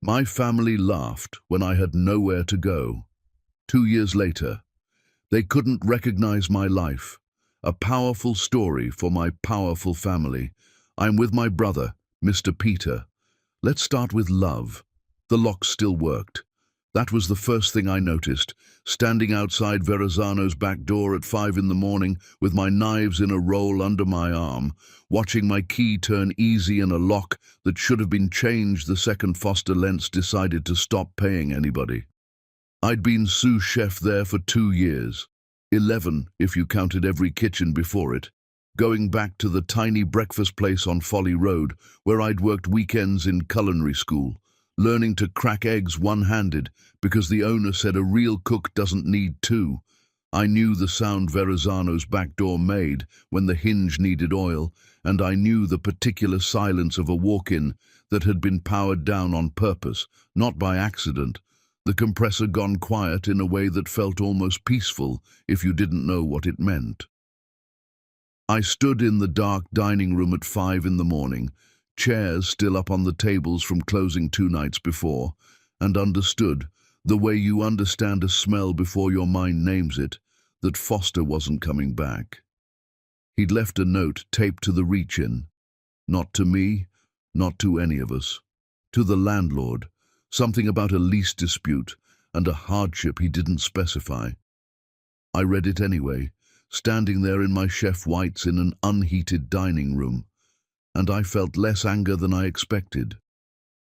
My family laughed when I had nowhere to go. 2 years later, they couldn't recognize my life. A powerful story for my powerful family. I'm with my brother, Mr. Peter. Let's start with love. The lock still worked. That was the first thing I noticed, standing outside Verrazano's back door at 5 in the morning with my knives in a roll under my arm, watching my key turn easy in a lock that should have been changed the second Foster Lentz decided to stop paying anybody. I'd been sous chef there for 2 years, 11 if you counted every kitchen before it, going back to the tiny breakfast place on Folly Road where I'd worked weekends in culinary school, learning to crack eggs one-handed because the owner said a real cook doesn't need two. I knew the sound Verrazano's back door made when the hinge needed oil, and I knew the particular silence of a walk-in that had been powered down on purpose, not by accident, the compressor gone quiet in a way that felt almost peaceful if you didn't know what it meant. I stood in the dark dining room at 5 in the morning, chairs still up on the tables from closing 2 nights before, and understood, the way you understand a smell before your mind names it, that Foster wasn't coming back. He'd left a note taped to the reach-in. Not to me, not to any of us. To the landlord, something about a lease dispute and a hardship he didn't specify. I read it anyway, standing there in my chef whites in an unheated dining room, and I felt less anger than I expected.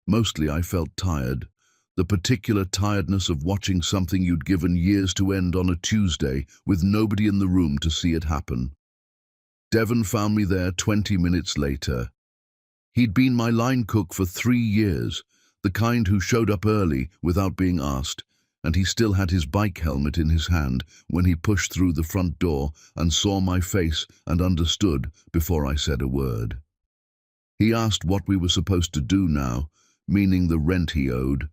Mostly I felt tired, the particular tiredness of watching something you'd given years to end on a Tuesday with nobody in the room to see it happen. Devon found me there 20 minutes later. He'd been my line cook for 3 years, the kind who showed up early without being asked, and he still had his bike helmet in his hand when he pushed through the front door and saw my face and understood before I said a word. He asked what we were supposed to do now, meaning the rent he owed,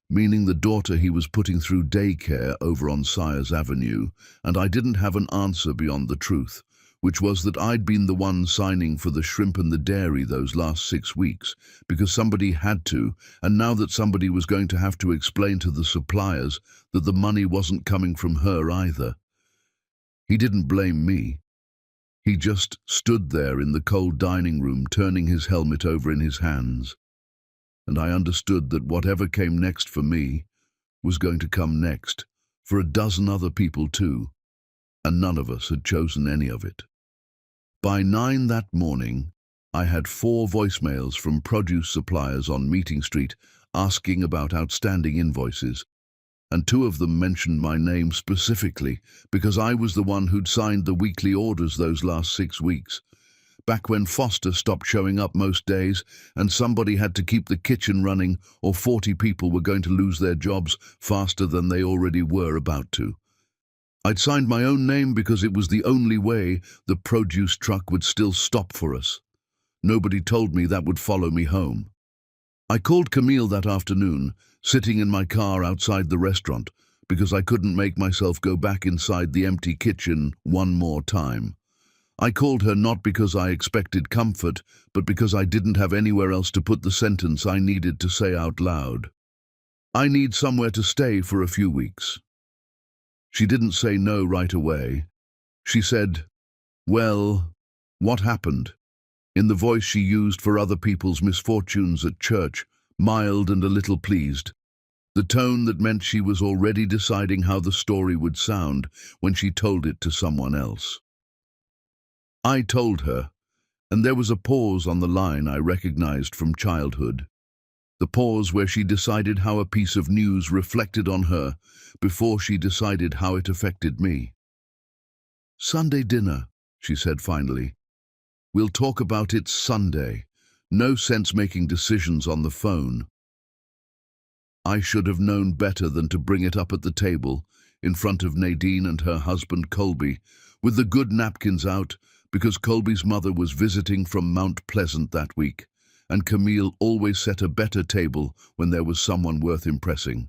meaning the daughter he was putting through daycare over on Sires Avenue, and I didn't have an answer beyond the truth, which was that I'd been the one signing for the shrimp and the dairy those last 6 weeks, because somebody had to, and now that somebody was going to have to explain to the suppliers that the money wasn't coming from her either. He didn't blame me. He just stood there in the cold dining room, turning his helmet over in his hands. And I understood that whatever came next for me was going to come next for a dozen other people too, and none of us had chosen any of it. By 9 that morning, I had 4 voicemails from produce suppliers on Meeting Street asking about outstanding invoices, and 2 of them mentioned my name specifically because I was the one who'd signed the weekly orders those last 6 weeks. Back when Foster stopped showing up most days and somebody had to keep the kitchen running or 40 people were going to lose their jobs faster than they already were about to. I'd signed my own name because it was the only way the produce truck would still stop for us. Nobody told me that would follow me home. I called Camille that afternoon, sitting in my car outside the restaurant, because I couldn't make myself go back inside the empty kitchen one more time. I called her not because I expected comfort, but because I didn't have anywhere else to put the sentence I needed to say out loud. I need somewhere to stay for a few weeks. She didn't say no right away. She said, "Well, what happened?" in the voice she used for other people's misfortunes at church, mild and a little pleased. The tone that meant she was already deciding how the story would sound when she told it to someone else. I told her, and there was a pause on the line I recognized from childhood. The pause where she decided how a piece of news reflected on her before she decided how it affected me. "Sunday dinner," she said finally. "We'll talk about it Sunday. No sense making decisions on the phone." I should have known better than to bring it up at the table, in front of Nadine and her husband Colby, with the good napkins out, because Colby's mother was visiting from Mount Pleasant that week, and Camille always set a better table when there was someone worth impressing.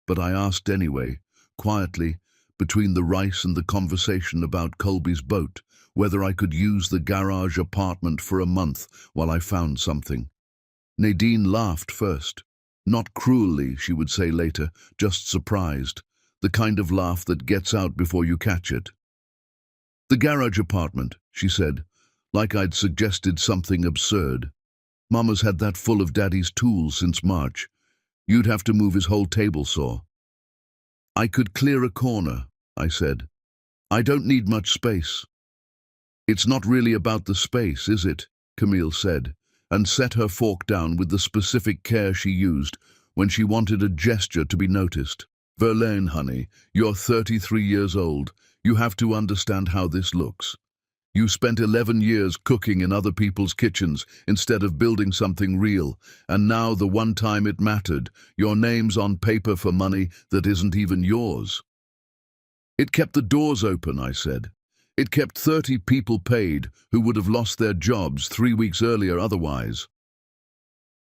But I asked anyway, quietly, between the rice and the conversation about Colby's boat, whether I could use the garage apartment for a month while I found something. Nadine laughed first. Not cruelly, she would say later, just surprised. The kind of laugh that gets out before you catch it. The garage apartment, she said, like I'd suggested something absurd. Mama's had that full of Daddy's tools since March. You'd have to move his whole table saw. I could clear a corner, I said. I don't need much space. It's not really about the space, is it? Camille said, and set her fork down with the specific care she used when she wanted a gesture to be noticed. Verlaine, honey, you're 33 years old. You have to understand how this looks. You spent 11 years cooking in other people's kitchens instead of building something real, and now the one time it mattered, your name's on paper for money that isn't even yours. It kept the doors open, I said. It kept 30 people paid who would have lost their jobs 3 weeks earlier otherwise.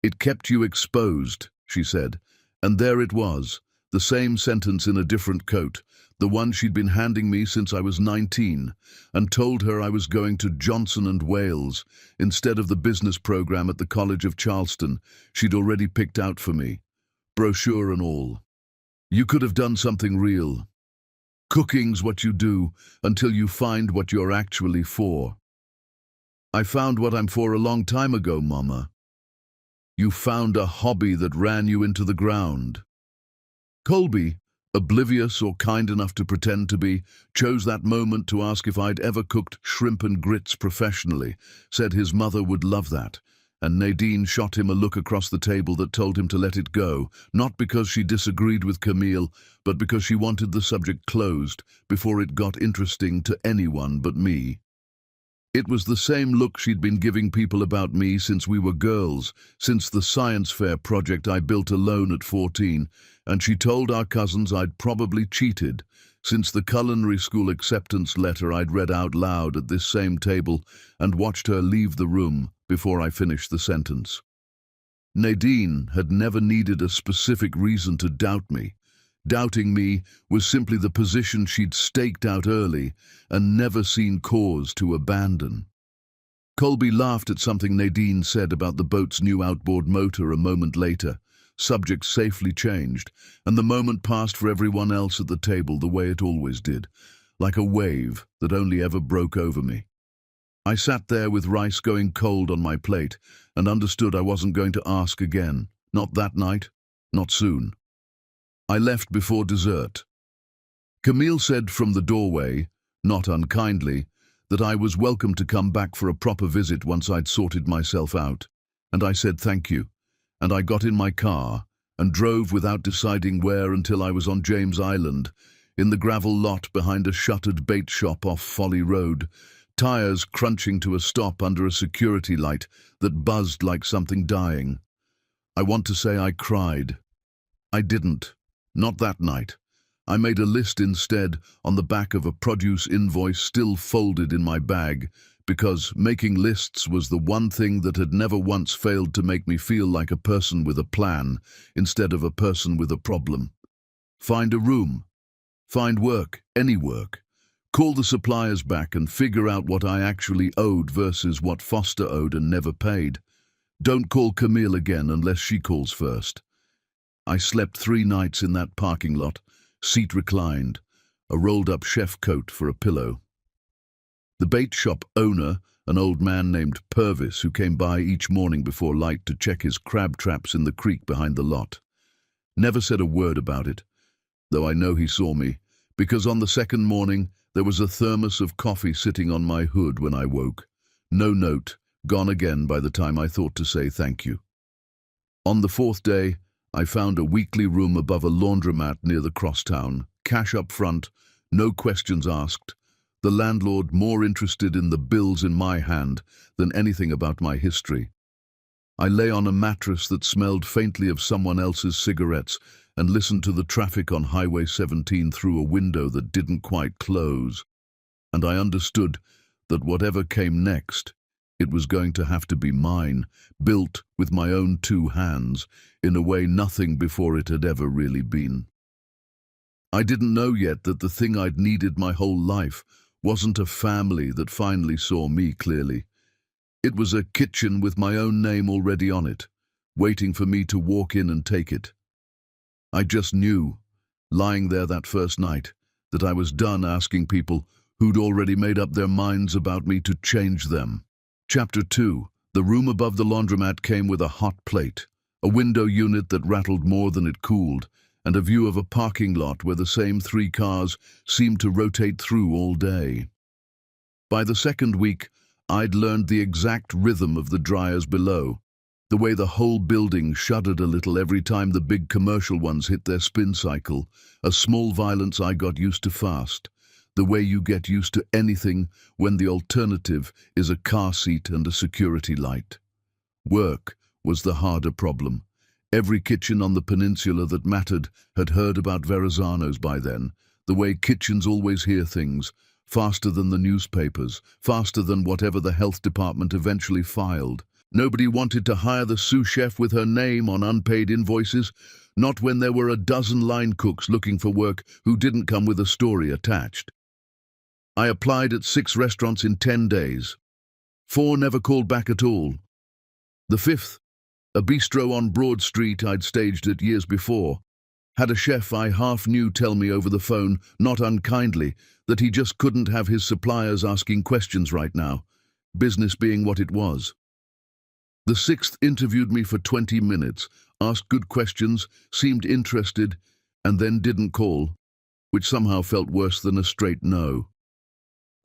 It kept you exposed, she said, and there it was, the same sentence in a different coat, the one she'd been handing me since I was 19, and told her I was going to Johnson & Wales instead of the business program at the College of Charleston she'd already picked out for me, brochure and all. You could have done something real. Cooking's what you do until you find what you're actually for. I found what I'm for a long time ago, Mama. You found a hobby that ran you into the ground. Colby, oblivious or kind enough to pretend to be, chose that moment to ask if I'd ever cooked shrimp and grits professionally, said his mother would love that, and Nadine shot him a look across the table that told him to let it go, not because she disagreed with Camille, but because she wanted the subject closed before it got interesting to anyone but me. It was the same look she'd been giving people about me since we were girls, since the science fair project I built alone at 14, and she told our cousins I'd probably cheated, since the culinary school acceptance letter I'd read out loud at this same table and watched her leave the room before I finished the sentence. Nadine had never needed a specific reason to doubt me. Doubting me was simply the position she'd staked out early and never seen cause to abandon. Colby laughed at something Nadine said about the boat's new outboard motor a moment later. Subject safely changed, and the moment passed for everyone else at the table the way it always did, like a wave that only ever broke over me. I sat there with rice going cold on my plate and understood I wasn't going to ask again. Not that night, not soon. I left before dessert. Camille said from the doorway, not unkindly, that I was welcome to come back for a proper visit once I'd sorted myself out, and I said thank you, and I got in my car and drove without deciding where until I was on James Island, in the gravel lot behind a shuttered bait shop off Folly Road, tires crunching to a stop under a security light that buzzed like something dying. I want to say I cried. I didn't. Not that night. I made a list instead on the back of a produce invoice still folded in my bag, because making lists was the one thing that had never once failed to make me feel like a person with a plan instead of a person with a problem. Find a room. Find work, any work. Call the suppliers back and figure out what I actually owed versus what Foster owed and never paid. Don't call Camille again unless she calls first. I slept 3 nights in that parking lot, seat reclined, a rolled-up chef coat for a pillow. The bait shop owner, an old man named Purvis, who came by each morning before light to check his crab traps in the creek behind the lot, never said a word about it, though I know he saw me, because on the second morning there was a thermos of coffee sitting on my hood when I woke. No note, gone again by the time I thought to say thank you. On the 4th day, I found a weekly room above a laundromat near the crosstown, cash up front, no questions asked, the landlord more interested in the bills in my hand than anything about my history. I lay on a mattress that smelled faintly of someone else's cigarettes and listened to the traffic on Highway 17 through a window that didn't quite close, and I understood that whatever came next, it was going to have to be mine, built with my own 2 hands, in a way nothing before it had ever really been. I didn't know yet that the thing I'd needed my whole life wasn't a family that finally saw me clearly. It was a kitchen with my own name already on it, waiting for me to walk in and take it. I just knew, lying there that first night, that I was done asking people who'd already made up their minds about me to change them. Chapter 2. The room above the laundromat came with a hot plate, a window unit that rattled more than it cooled, and a view of a parking lot where the same 3 cars seemed to rotate through all day. By the second week, I'd learned the exact rhythm of the dryers below, the way the whole building shuddered a little every time the big commercial ones hit their spin cycle, a small violence I got used to fast, the way you get used to anything when the alternative is a car seat and a security light. Work was the harder problem. Every kitchen on the peninsula that mattered had heard about Verrazano's by then, the way kitchens always hear things, faster than the newspapers, faster than whatever the health department eventually filed. Nobody wanted to hire the sous chef with her name on unpaid invoices, not when there were a dozen line cooks looking for work who didn't come with a story attached. I applied at 6 restaurants in 10 days. 4 never called back at all. The 5th, a bistro on Broad Street I'd staged at years before, had a chef I half knew tell me over the phone, not unkindly, that he just couldn't have his suppliers asking questions right now, business being what it was. The 6th interviewed me for 20 minutes, asked good questions, seemed interested, and then didn't call, which somehow felt worse than a straight no.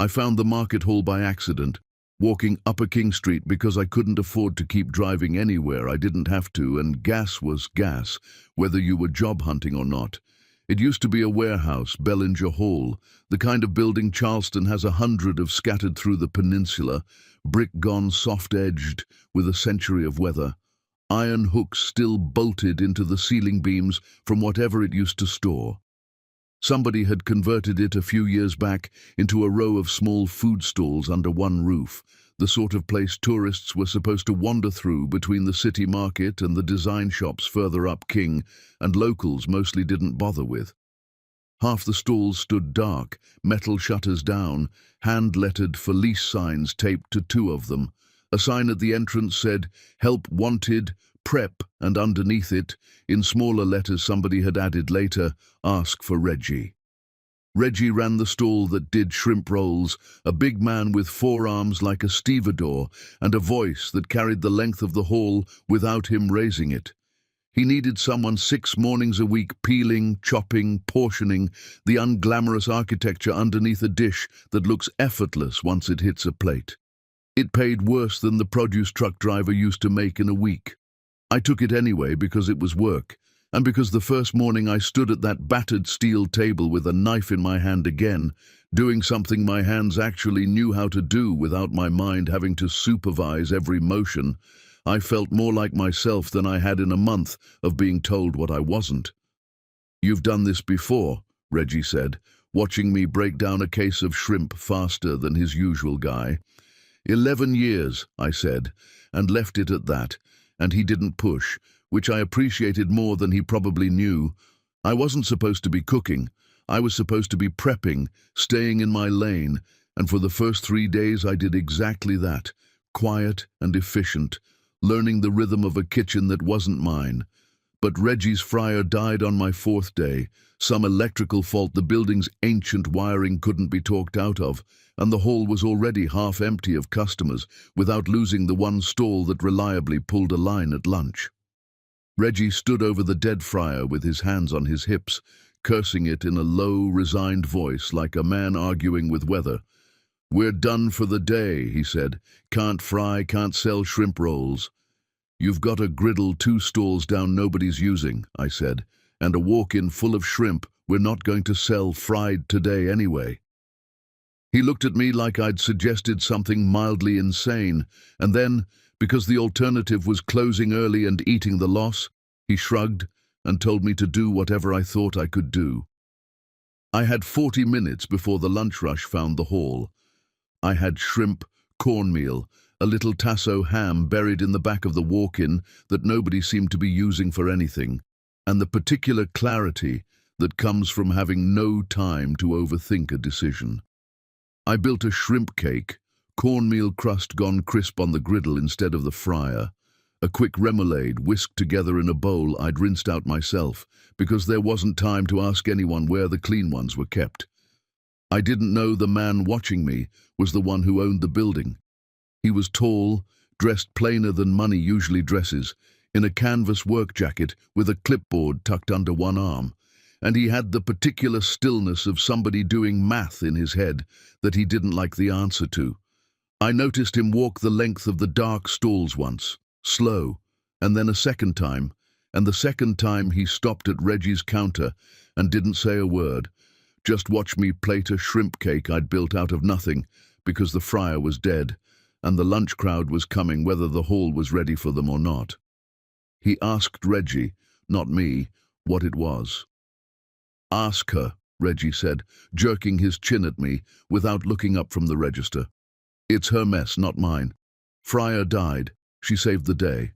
I found the market hall by accident, walking Upper King Street because I couldn't afford to keep driving anywhere I didn't have to, and gas was gas, whether you were job hunting or not. It used to be a warehouse, Bellinger Hall, the kind of building Charleston has 100 of scattered through the peninsula, brick gone soft-edged with a century of weather, iron hooks still bolted into the ceiling beams from whatever it used to store. Somebody had converted it a few years back into a row of small food stalls under one roof, the sort of place tourists were supposed to wander through between the city market and the design shops further up King, and locals mostly didn't bother with. Half the stalls stood dark, metal shutters down, hand-lettered for lease signs taped to 2 of them. A sign at the entrance said, "Help wanted, prep," and underneath it, in smaller letters somebody had added later, "Ask for Reggie." Reggie ran the stall that did shrimp rolls, a big man with forearms like a stevedore and a voice that carried the length of the hall without him raising it. He needed someone 6 mornings a week peeling, chopping, portioning the unglamorous architecture underneath a dish that looks effortless once it hits a plate. It paid worse than the produce truck driver used to make in a week. I took it anyway because it was work, and because the first morning I stood at that battered steel table with a knife in my hand again, doing something my hands actually knew how to do without my mind having to supervise every motion, I felt more like myself than I had in a month of being told what I wasn't. "You've done this before," Reggie said, watching me break down a case of shrimp faster than his usual guy. 11 years, I said, and left it at that, and he didn't push, which I appreciated more than he probably knew. I wasn't supposed to be cooking. I was supposed to be prepping, staying in my lane, and for the first 3 days I did exactly that, quiet and efficient, learning the rhythm of a kitchen that wasn't mine. But Reggie's fryer died on my 4th day, some electrical fault the building's ancient wiring couldn't be talked out of, and the hall was already half empty of customers, without losing the one stall that reliably pulled a line at lunch. Reggie stood over the dead fryer with his hands on his hips, cursing it in a low, resigned voice like a man arguing with weather. "We're done for the day," he said. "Can't fry, can't sell shrimp rolls." "You've got a griddle 2 stalls down nobody's using," I said, "and a walk-in full of shrimp we're not going to sell fried today anyway." He looked at me like I'd suggested something mildly insane, and then, because the alternative was closing early and eating the loss, he shrugged and told me to do whatever I thought I could do. I had 40 minutes before the lunch rush found the hall. I had shrimp, cornmeal, a little tasso ham buried in the back of the walk-in that nobody seemed to be using for anything, and the particular clarity that comes from having no time to overthink a decision. I built a shrimp cake, cornmeal crust gone crisp on the griddle instead of the fryer, A quick remoulade whisked together in a bowl I'd rinsed out myself, because there wasn't time to ask anyone where the clean ones were kept. I didn't know the man watching me was the one who owned the building. He was tall, dressed plainer than money usually dresses, in a canvas work jacket with a clipboard tucked under one arm, and he had the particular stillness of somebody doing math in his head that he didn't like the answer to. I noticed him walk the length of the dark stalls once, slow, and then a second time, and the second time he stopped at Reggie's counter and didn't say a word, just watched me plate a shrimp cake I'd built out of nothing because the fryer was dead, and the lunch crowd was coming whether the hall was ready for them or not. He asked Reggie, not me, what it was. "Ask her," Reggie said, jerking his chin at me without looking up from the register. "It's her mess, not mine. Fryer died. She saved the day."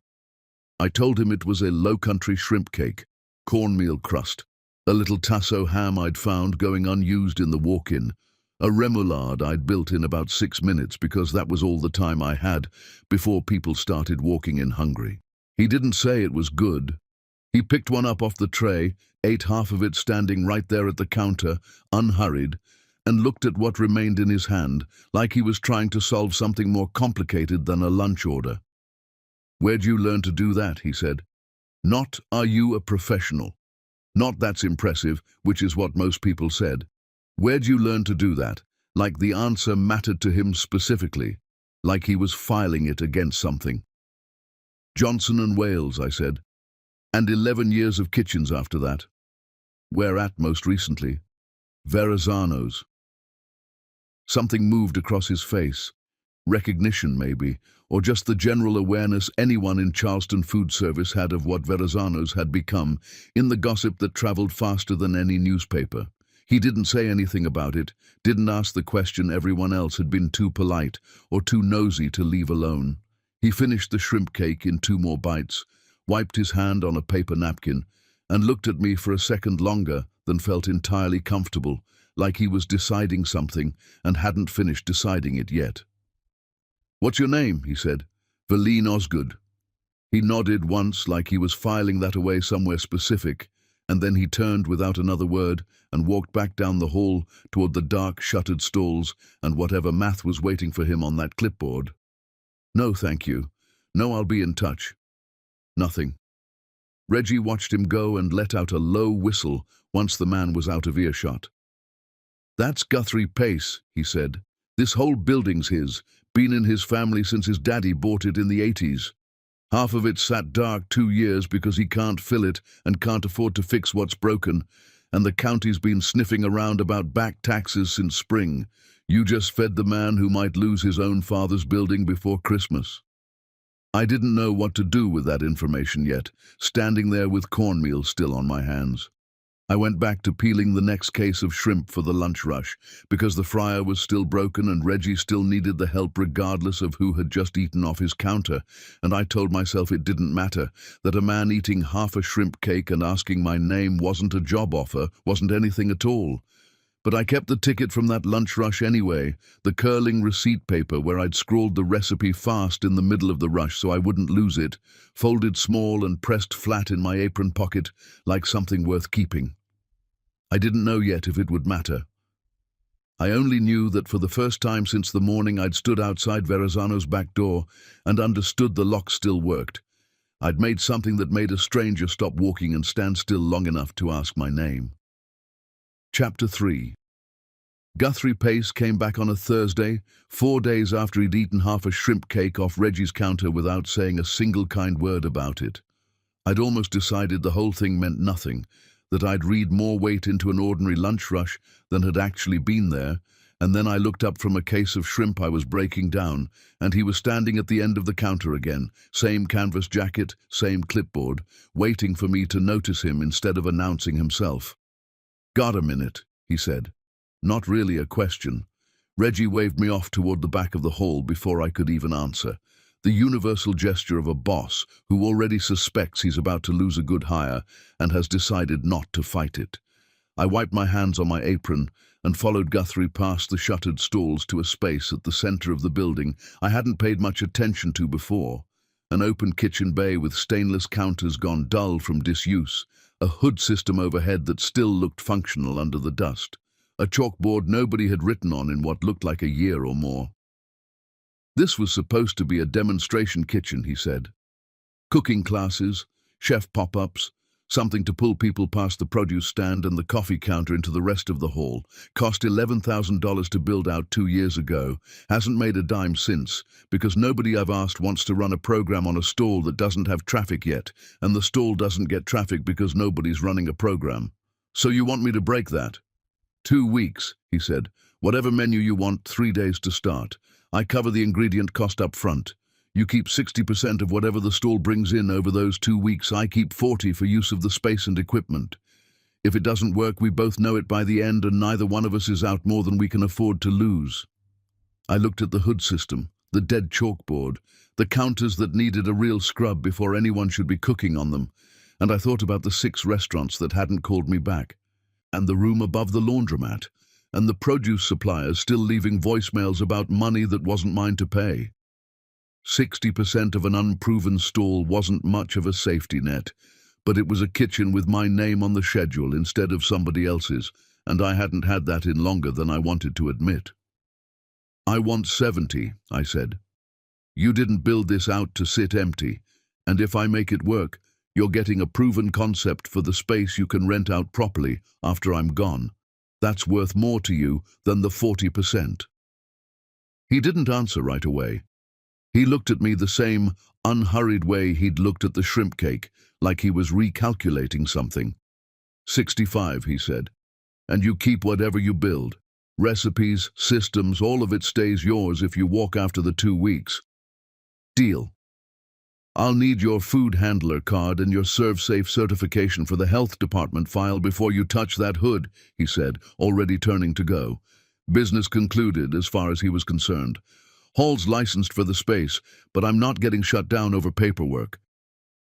I told him it was a low-country shrimp cake, cornmeal crust, a little tasso ham I'd found going unused in the walk-in, a remoulade I'd built in about 6 minutes because that was all the time I had before people started walking in hungry. He didn't say it was good. He picked one up off the tray, ate half of it standing right there at the counter, unhurried, and looked at what remained in his hand, like he was trying to solve something more complicated than a lunch order. "Where'd you learn to do that?" he said. "Not, are you a professional? Not, that's impressive, which is what most people said. Where'd you learn to do that?" Like the answer mattered to him specifically, like he was filing it against something. "Johnson & Wales," I said. "And 11 years of kitchens after that." "Where at most recently?" "Verrazano's." Something moved across his face. Recognition, maybe, or just the general awareness anyone in Charleston food service had of what Verrazano's had become in the gossip that traveled faster than any newspaper. He didn't say anything about it, didn't ask the question everyone else had been too polite or too nosy to leave alone. He finished the shrimp cake in 2 more bites, wiped his hand on a paper napkin, and looked at me for a second longer than felt entirely comfortable, like he was deciding something and hadn't finished deciding it yet. "What's your name?" he said. "Verleen Osgood." He nodded once like he was filing that away somewhere specific, and then he turned without another word and walked back down the hall toward the dark, shuttered stalls and whatever math was waiting for him on that clipboard. "No, thank you. No, I'll be in touch." Nothing. Reggie watched him go and let out a low whistle once the man was out of earshot. "That's Guthrie Pace," he said. "This whole building's his, been in his family since his daddy bought it in the 80s. Half of it sat dark 2 years because he can't fill it and can't afford to fix what's broken, and the county's been sniffing around about back taxes since spring. You just fed the man who might lose his own father's building before Christmas." I didn't know what to do with that information yet, standing there with cornmeal still on my hands. I went back to peeling the next case of shrimp for the lunch rush, because the fryer was still broken and Reggie still needed the help regardless of who had just eaten off his counter, and I told myself it didn't matter, that a man eating half a shrimp cake and asking my name wasn't a job offer, wasn't anything at all. But I kept the ticket from that lunch rush anyway, the curling receipt paper where I'd scrawled the recipe fast in the middle of the rush so I wouldn't lose it, folded small and pressed flat in my apron pocket like something worth keeping. I didn't know yet if it would matter. I only knew that for the first time since the morning I'd stood outside Verrazano's back door and understood the lock still worked. I'd made something that made a stranger stop walking and stand still long enough to ask my name. Chapter 3. Guthrie Pace came back on a Thursday, 4 days after he'd eaten half a shrimp cake off Reggie's counter without saying a single kind word about it. I'd almost decided the whole thing meant nothing, that I'd read more weight into an ordinary lunch rush than had actually been there, and then I looked up from a case of shrimp I was breaking down, and he was standing at the end of the counter again, same canvas jacket, same clipboard, waiting for me to notice him instead of announcing himself. "Got a minute," he said. Not really a question. Reggie waved me off toward the back of the hall before I could even answer. The universal gesture of a boss who already suspects he's about to lose a good hire and has decided not to fight it. I wiped my hands on my apron and followed Guthrie past the shuttered stalls to a space at the center of the building I hadn't paid much attention to before, An open kitchen bay with stainless counters gone dull from disuse, a hood system overhead that still looked functional under the dust, a chalkboard nobody had written on in what looked like a year or more. This was supposed to be a demonstration kitchen, he said. Cooking classes, chef pop-ups, something to pull people past the produce stand and the coffee counter into the rest of the hall. Cost $11,000 to build out 2 years ago. Hasn't made a dime since, because nobody I've asked wants to run a program on a stall that doesn't have traffic yet, and the stall doesn't get traffic because nobody's running a program. So you want me to break that? 2 weeks, he said. Whatever menu you want, 3 days to start. I cover the ingredient cost up front. You keep 60% of whatever the stall brings in over those 2 weeks. I keep 40% for use of the space and equipment. If it doesn't work, we both know it by the end, and neither one of us is out more than we can afford to lose. I looked at the hood system, the dead chalkboard, the counters that needed a real scrub before anyone should be cooking on them, and I thought about the 6 restaurants that hadn't called me back, and the room above the laundromat, and the produce suppliers still leaving voicemails about money that wasn't mine to pay. 60% of an unproven stall wasn't much of a safety net, but it was a kitchen with my name on the schedule instead of somebody else's, and I hadn't had that in longer than I wanted to admit. I want 70, I said. You didn't build this out to sit empty, and if I make it work, you're getting a proven concept for the space you can rent out properly after I'm gone. That's worth more to you than the 40%. He didn't answer right away. He looked at me the same unhurried way he'd looked at the shrimp cake, like he was recalculating something. 65, he said. And you keep whatever you build. Recipes, systems, all of it stays yours if you walk after the 2 weeks. Deal. I'll need your food handler card and your ServSafe certification for the health department file before you touch that hood, he said, already turning to go. Business concluded as far as he was concerned. Hall's licensed for the space, but I'm not getting shut down over paperwork.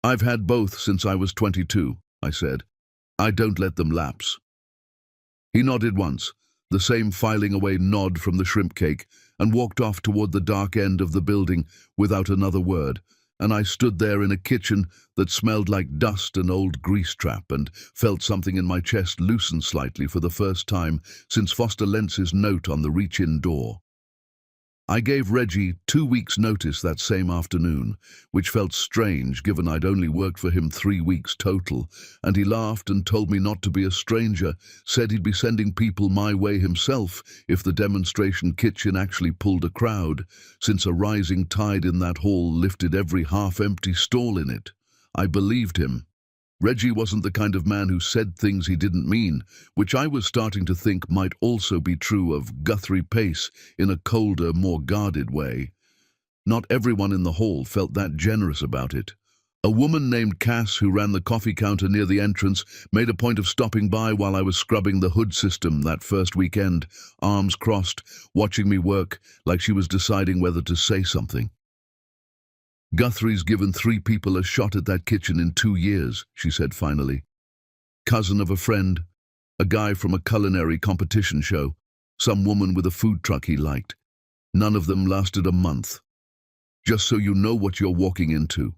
I've had both since I was 22, I said. I don't let them lapse. He nodded once, the same filing away nod from the shrimp cake, and walked off toward the dark end of the building without another word, and I stood there in a kitchen that smelled like dust and old grease trap and felt something in my chest loosen slightly for the first time since Foster Lentz's note on the reach-in door. I gave Reggie 2 weeks' notice that same afternoon, which felt strange given I'd only worked for him 3 weeks total, and he laughed and told me not to be a stranger, said he'd be sending people my way himself if the demonstration kitchen actually pulled a crowd, since a rising tide in that hall lifted every half-empty stall in it. I believed him. Reggie wasn't the kind of man who said things he didn't mean, which I was starting to think might also be true of Guthrie Pace in a colder, more guarded way. Not everyone in the hall felt that generous about it. A woman named Cass, who ran the coffee counter near the entrance, made a point of stopping by while I was scrubbing the hood system that first weekend, arms crossed, watching me work like she was deciding whether to say something. Guthrie's given 3 people a shot at that kitchen in 2 years, she said finally. Cousin of a friend, a guy from a culinary competition show, some woman with a food truck he liked. None of them lasted a month. Just so you know what you're walking into.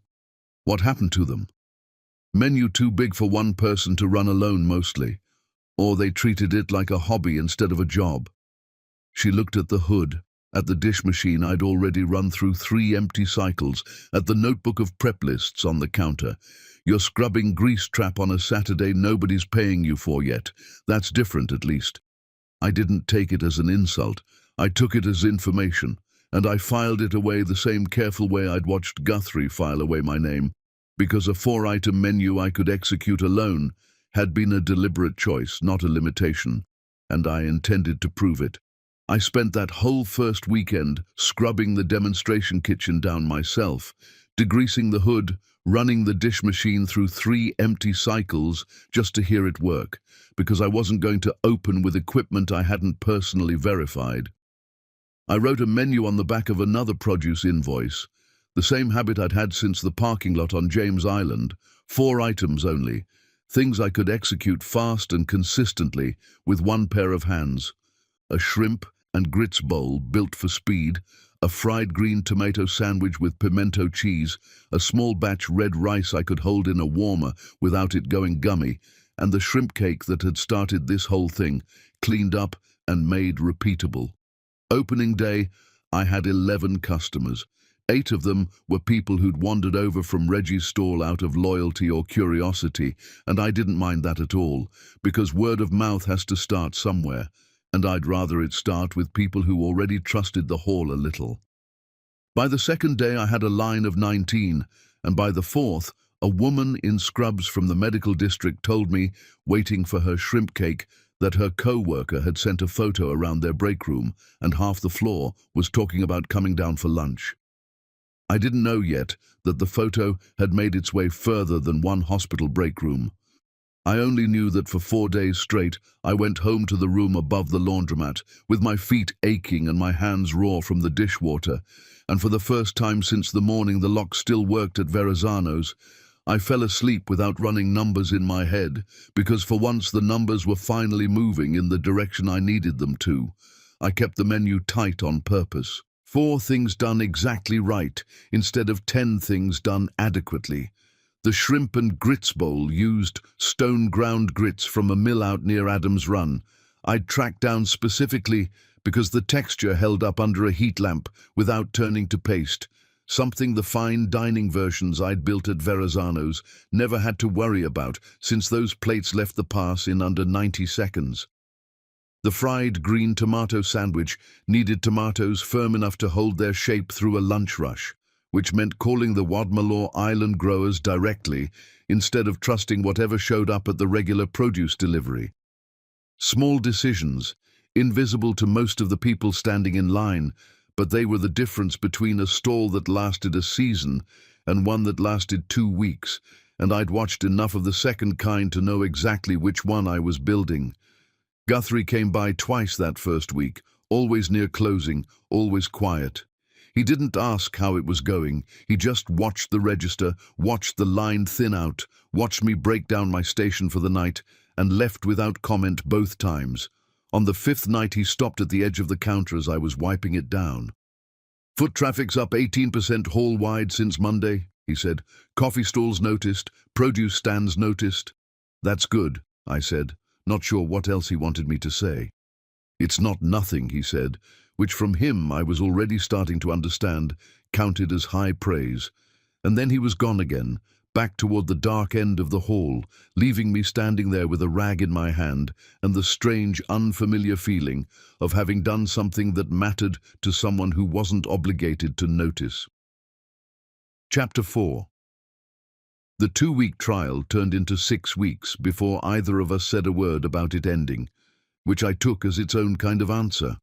What happened to them? Menu too big for one person to run alone mostly, or they treated it like a hobby instead of a job. She looked at the hood, at the dish machine I'd already run through 3 empty cycles, at the notebook of prep lists on the counter. You're scrubbing grease trap on a Saturday nobody's paying you for yet. That's different, at least. I didn't take it as an insult. I took it as information, and I filed it away the same careful way I'd watched Guthrie file away my name, because a 4-item menu I could execute alone had been a deliberate choice, not a limitation, and I intended to prove it. I spent that whole first weekend scrubbing the demonstration kitchen down myself, degreasing the hood, running the dish machine through 3 empty cycles just to hear it work, because I wasn't going to open with equipment I hadn't personally verified. I wrote a menu on the back of another produce invoice, the same habit I'd had since the parking lot on James Island, 4 items only, things I could execute fast and consistently with 1 pair of hands. A shrimp and grits bowl built for speed, a fried green tomato sandwich with pimento cheese, a small batch red rice I could hold in a warmer without it going gummy, and the shrimp cake that had started this whole thing, cleaned up and made repeatable. Opening day, I had 11 customers. 8 of them were people who'd wandered over from Reggie's stall out of loyalty or curiosity, and I didn't mind that at all, because word of mouth has to start somewhere, and I'd rather it start with people who already trusted the hall a little. By the second day I had a line of 19, and by the fourth, a woman in scrubs from the medical district told me, waiting for her shrimp cake, that her co-worker had sent a photo around their break room, and half the floor was talking about coming down for lunch. I didn't know yet that the photo had made its way further than one hospital break room. I only knew that for 4 days straight, I went home to the room above the laundromat, with my feet aching and my hands raw from the dishwater, and for the first time since the morning the lock still worked at Verrazano's, I fell asleep without running numbers in my head, because for once the numbers were finally moving in the direction I needed them to. I kept the menu tight on purpose. 4 things done exactly right, instead of 10 things done adequately. The shrimp and grits bowl used stone ground grits from a mill out near Adams Run. I'd tracked down specifically because the texture held up under a heat lamp without turning to paste, something the fine dining versions I'd built at Verrazano's never had to worry about, since those plates left the pass in under 90 seconds. The fried green tomato sandwich needed tomatoes firm enough to hold their shape through a lunch rush, which meant calling the Wadmalaw Island growers directly instead of trusting whatever showed up at the regular produce delivery. Small decisions, invisible to most of the people standing in line, but they were the difference between a stall that lasted a season and one that lasted 2 weeks, and I'd watched enough of the second kind to know exactly which one I was building. Guthrie came by twice that first week, always near closing, always quiet. He didn't ask how it was going, he just watched the register, watched the line thin out, watched me break down my station for the night, and left without comment both times. On the 5th night he stopped at the edge of the counter as I was wiping it down. "Foot traffic's up 18% hall-wide since Monday," he said. "Coffee stalls noticed, produce stands noticed." "That's good," I said, not sure what else he wanted me to say. "It's not nothing," he said, which from him I was already starting to understand counted as high praise. And then he was gone again, back toward the dark end of the hall, leaving me standing there with a rag in my hand and the strange, unfamiliar feeling of having done something that mattered to someone who wasn't obligated to notice. Chapter 4. The 2-week trial turned into 6 weeks before either of us said a word about it ending, which I took as its own kind of answer.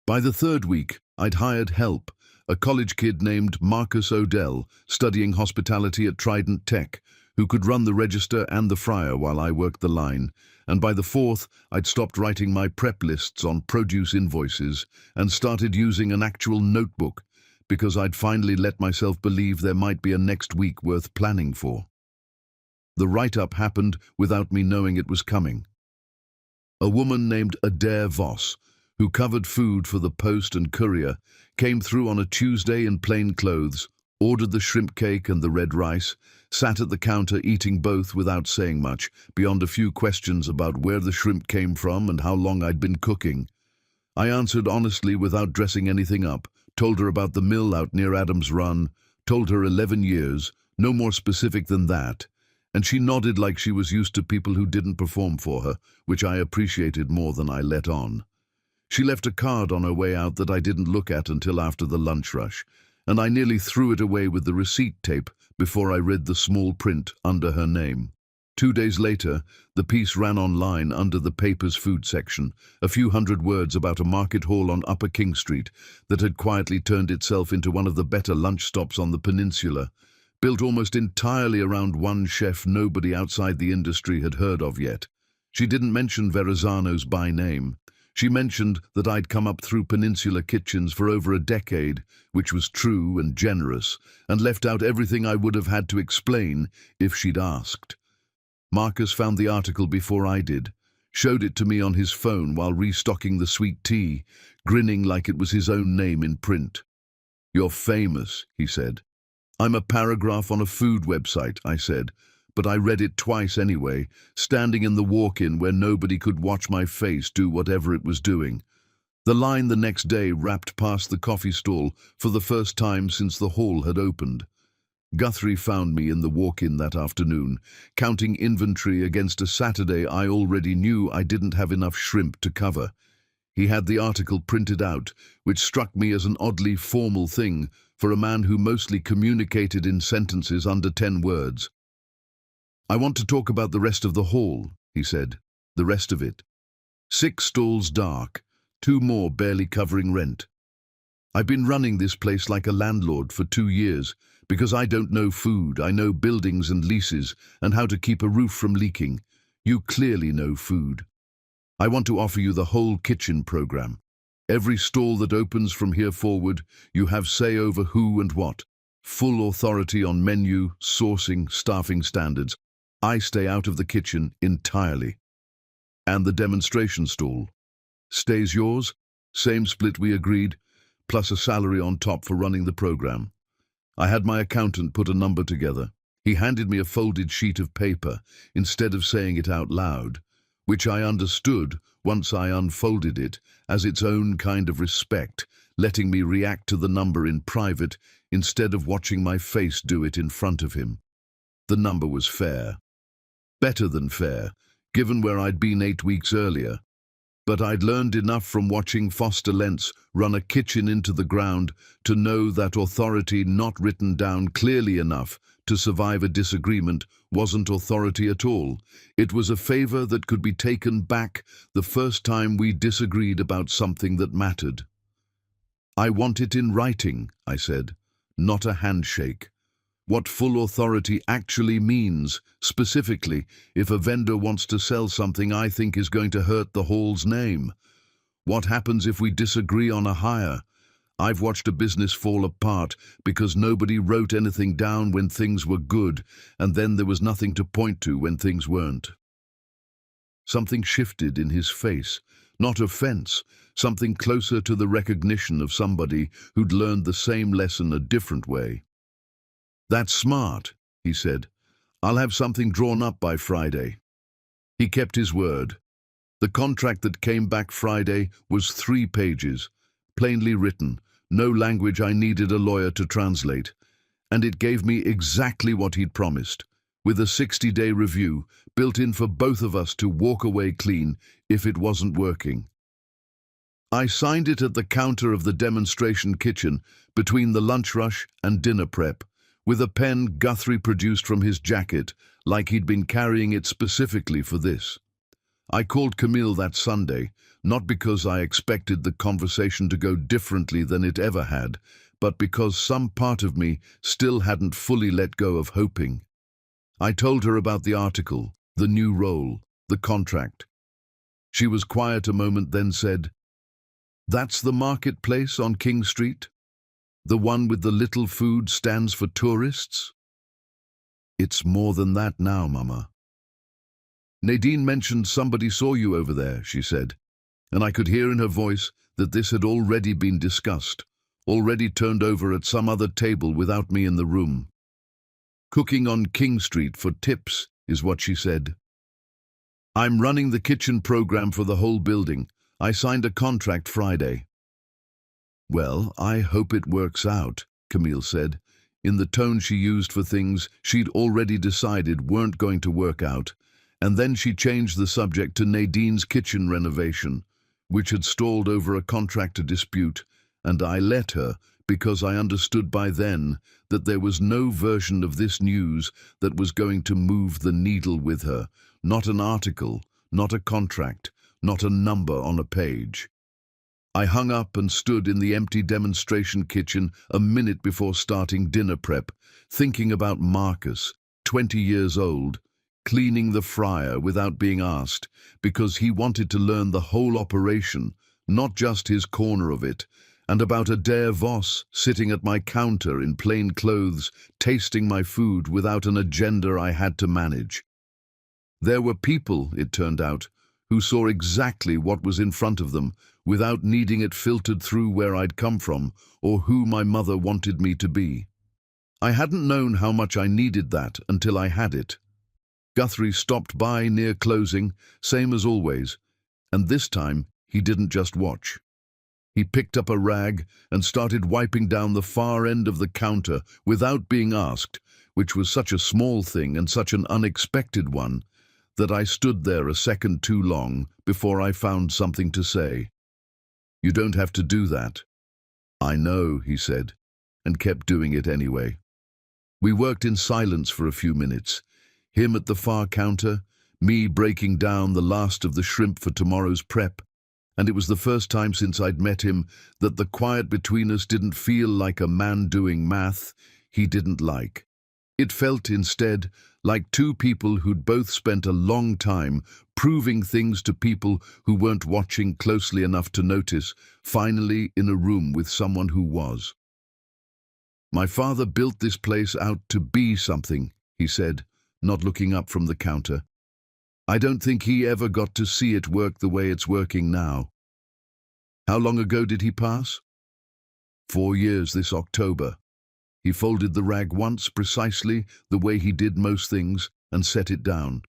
By the 3rd week, I'd hired help, a college kid named Marcus Odell, studying hospitality at Trident Tech, who could run the register and the fryer while I worked the line, and by the 4th, I'd stopped writing my prep lists on produce invoices and started using an actual notebook, because I'd finally let myself believe there might be a next week worth planning for. The write-up happened without me knowing it was coming. A woman named Adair Voss, who covered food for the Post and Courier, came through on a Tuesday in plain clothes, ordered the shrimp cake and the red rice, sat at the counter eating both without saying much, beyond a few questions about where the shrimp came from and how long I'd been cooking. I answered honestly without dressing anything up, told her about the mill out near Adams Run, told her 11 years, no more specific than that, and she nodded like she was used to people who didn't perform for her, which I appreciated more than I let on. She left a card on her way out that I didn't look at until after the lunch rush, and I nearly threw it away with the receipt tape before I read the small print under her name. 2 days later, the piece ran online under the paper's food section, a few hundred words about a market hall on Upper King Street that had quietly turned itself into one of the better lunch stops on the peninsula, built almost entirely around one chef nobody outside the industry had heard of yet. She didn't mention Verrazano's by name. She mentioned that I'd come up through Peninsula kitchens for over a decade, which was true and generous, and left out everything I would have had to explain if she'd asked. Marcus found the article before I did. showed it to me on his phone while restocking the sweet tea, grinning like it was his own name in print. "You're famous," he said. "I'm a paragraph on a food website," I said, but I read it twice anyway, standing in the walk-in where nobody could watch my face do whatever it was doing. The line the next day wrapped past the coffee stall for the first time since the hall had opened. Guthrie found me in the walk-in that afternoon, counting inventory against a Saturday I already knew I didn't have enough shrimp to cover. He had the article printed out, which struck me as an oddly formal thing for a man who mostly communicated in sentences under 10 words. "I want to talk about the rest of the hall," he said. "The rest of it. 6 stalls dark, 2 more barely covering rent. I've been running this place like a landlord for 2 years, because I don't know food. I know buildings and leases and how to keep a roof from leaking. You clearly know food. I want to offer you the whole kitchen program. Every stall that opens from here forward, you have say over who and what. Full authority on menu, sourcing, staffing standards. I stay out of the kitchen entirely. And the demonstration stall stays yours, same split we agreed, plus a salary on top for running the program." I had my accountant put a number together. He handed me a folded sheet of paper instead of saying it out loud, which I understood once I unfolded it as its own kind of respect, letting me react to the number in private instead of watching my face do it in front of him. The number was fair. Better than fair, given where I'd been 8 weeks earlier. But I'd learned enough from watching Foster Lentz run a kitchen into the ground to know that authority not written down clearly enough to survive a disagreement wasn't authority at all. It was a favor that could be taken back the first time we disagreed about something that mattered. "I want it in writing," I said, "not a handshake. What full authority actually means, specifically, if a vendor wants to sell something I think is going to hurt the hall's name. What happens if we disagree on a hire? I've watched a business fall apart because nobody wrote anything down when things were good, and then there was nothing to point to when things weren't." Something shifted in his face, not offense, something closer to the recognition of somebody who'd learned the same lesson a different way. "That's smart," he said. "I'll have something drawn up by Friday." He kept his word. The contract that came back Friday was 3 pages, plainly written, no language I needed a lawyer to translate, and it gave me exactly what he'd promised, with a 60-day review built in for both of us to walk away clean if it wasn't working. I signed it at the counter of the demonstration kitchen between the lunch rush and dinner prep, with a pen Guthrie produced from his jacket, like he'd been carrying it specifically for this. I called Camille that Sunday, not because I expected the conversation to go differently than it ever had, but because some part of me still hadn't fully let go of hoping. I told her about the article, the new role, the contract. She was quiet a moment, then said, "That's the marketplace on King Street? The one with the little food stands for tourists?" "It's more than that now, Mama." "Nadine mentioned somebody saw you over there," she said, and I could hear in her voice that this had already been discussed, already turned over at some other table without me in the room. "Cooking on King Street for tips," is what she said. "I'm running the kitchen program for the whole building. I signed a contract Friday." "Well, I hope it works out," Camille said, in the tone she used for things she'd already decided weren't going to work out, and then she changed the subject to Nadine's kitchen renovation, which had stalled over a contractor dispute, and I let her because I understood by then that there was no version of this news that was going to move the needle with her, not an article, not a contract, not a number on a page. I hung up and stood in the empty demonstration kitchen a minute before starting dinner prep, thinking about Marcus, 20 years old, cleaning the fryer without being asked, because he wanted to learn the whole operation, not just his corner of it, and about Adair Voss sitting at my counter in plain clothes, tasting my food without an agenda I had to manage. There were people, it turned out, who saw exactly what was in front of them without needing it filtered through where I'd come from or who my mother wanted me to be. I hadn't known how much I needed that until I had it. Guthrie stopped by near closing, same as always, and this time he didn't just watch. He picked up a rag and started wiping down the far end of the counter without being asked, which was such a small thing and such an unexpected one that I stood there a second too long before I found something to say. "You don't have to do that." "I know," he said, and kept doing it anyway. We worked in silence for a few minutes, him at the far counter, me breaking down the last of the shrimp for tomorrow's prep, and it was the first time since I'd met him that the quiet between us didn't feel like a man doing math he didn't like. It felt instead like two people who'd both spent a long time proving things to people who weren't watching closely enough to notice, finally in a room with someone who was. "My father built this place out to be something," he said, not looking up from the counter. "I don't think he ever got to see it work the way it's working now." "How long ago did he pass?" 4 years this October. He folded the rag once, precisely the way he did most things, and set it down.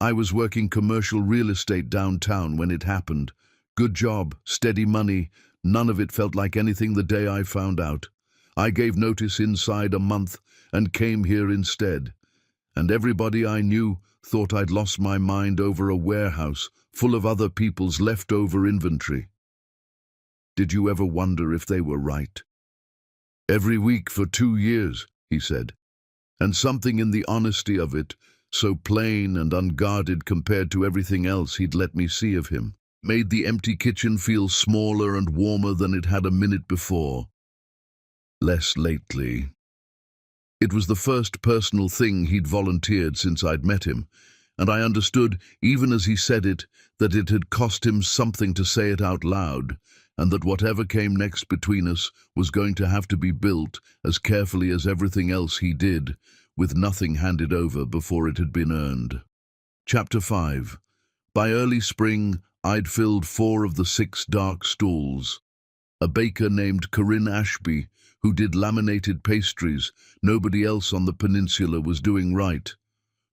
"I was working commercial real estate downtown when it happened. Good job, steady money, none of it felt like anything the day I found out. I gave notice inside a month and came here instead. And everybody I knew thought I'd lost my mind over a warehouse full of other people's leftover inventory." "Did you ever wonder if they were right?" "Every week for 2 years," he said. And something in the honesty of it, so plain and unguarded compared to everything else he'd let me see of him, made the empty kitchen feel smaller and warmer than it had a minute before. Less lately. It was the first personal thing he'd volunteered since I'd met him, and I understood, even as he said it, that it had cost him something to say it out loud, and that whatever came next between us was going to have to be built as carefully as everything else he did, with nothing handed over before it had been earned. Chapter 5. By early spring, I'd filled 4 of the 6 dark stalls. A baker named Corinne Ashby, who did laminated pastries nobody else on the peninsula was doing right.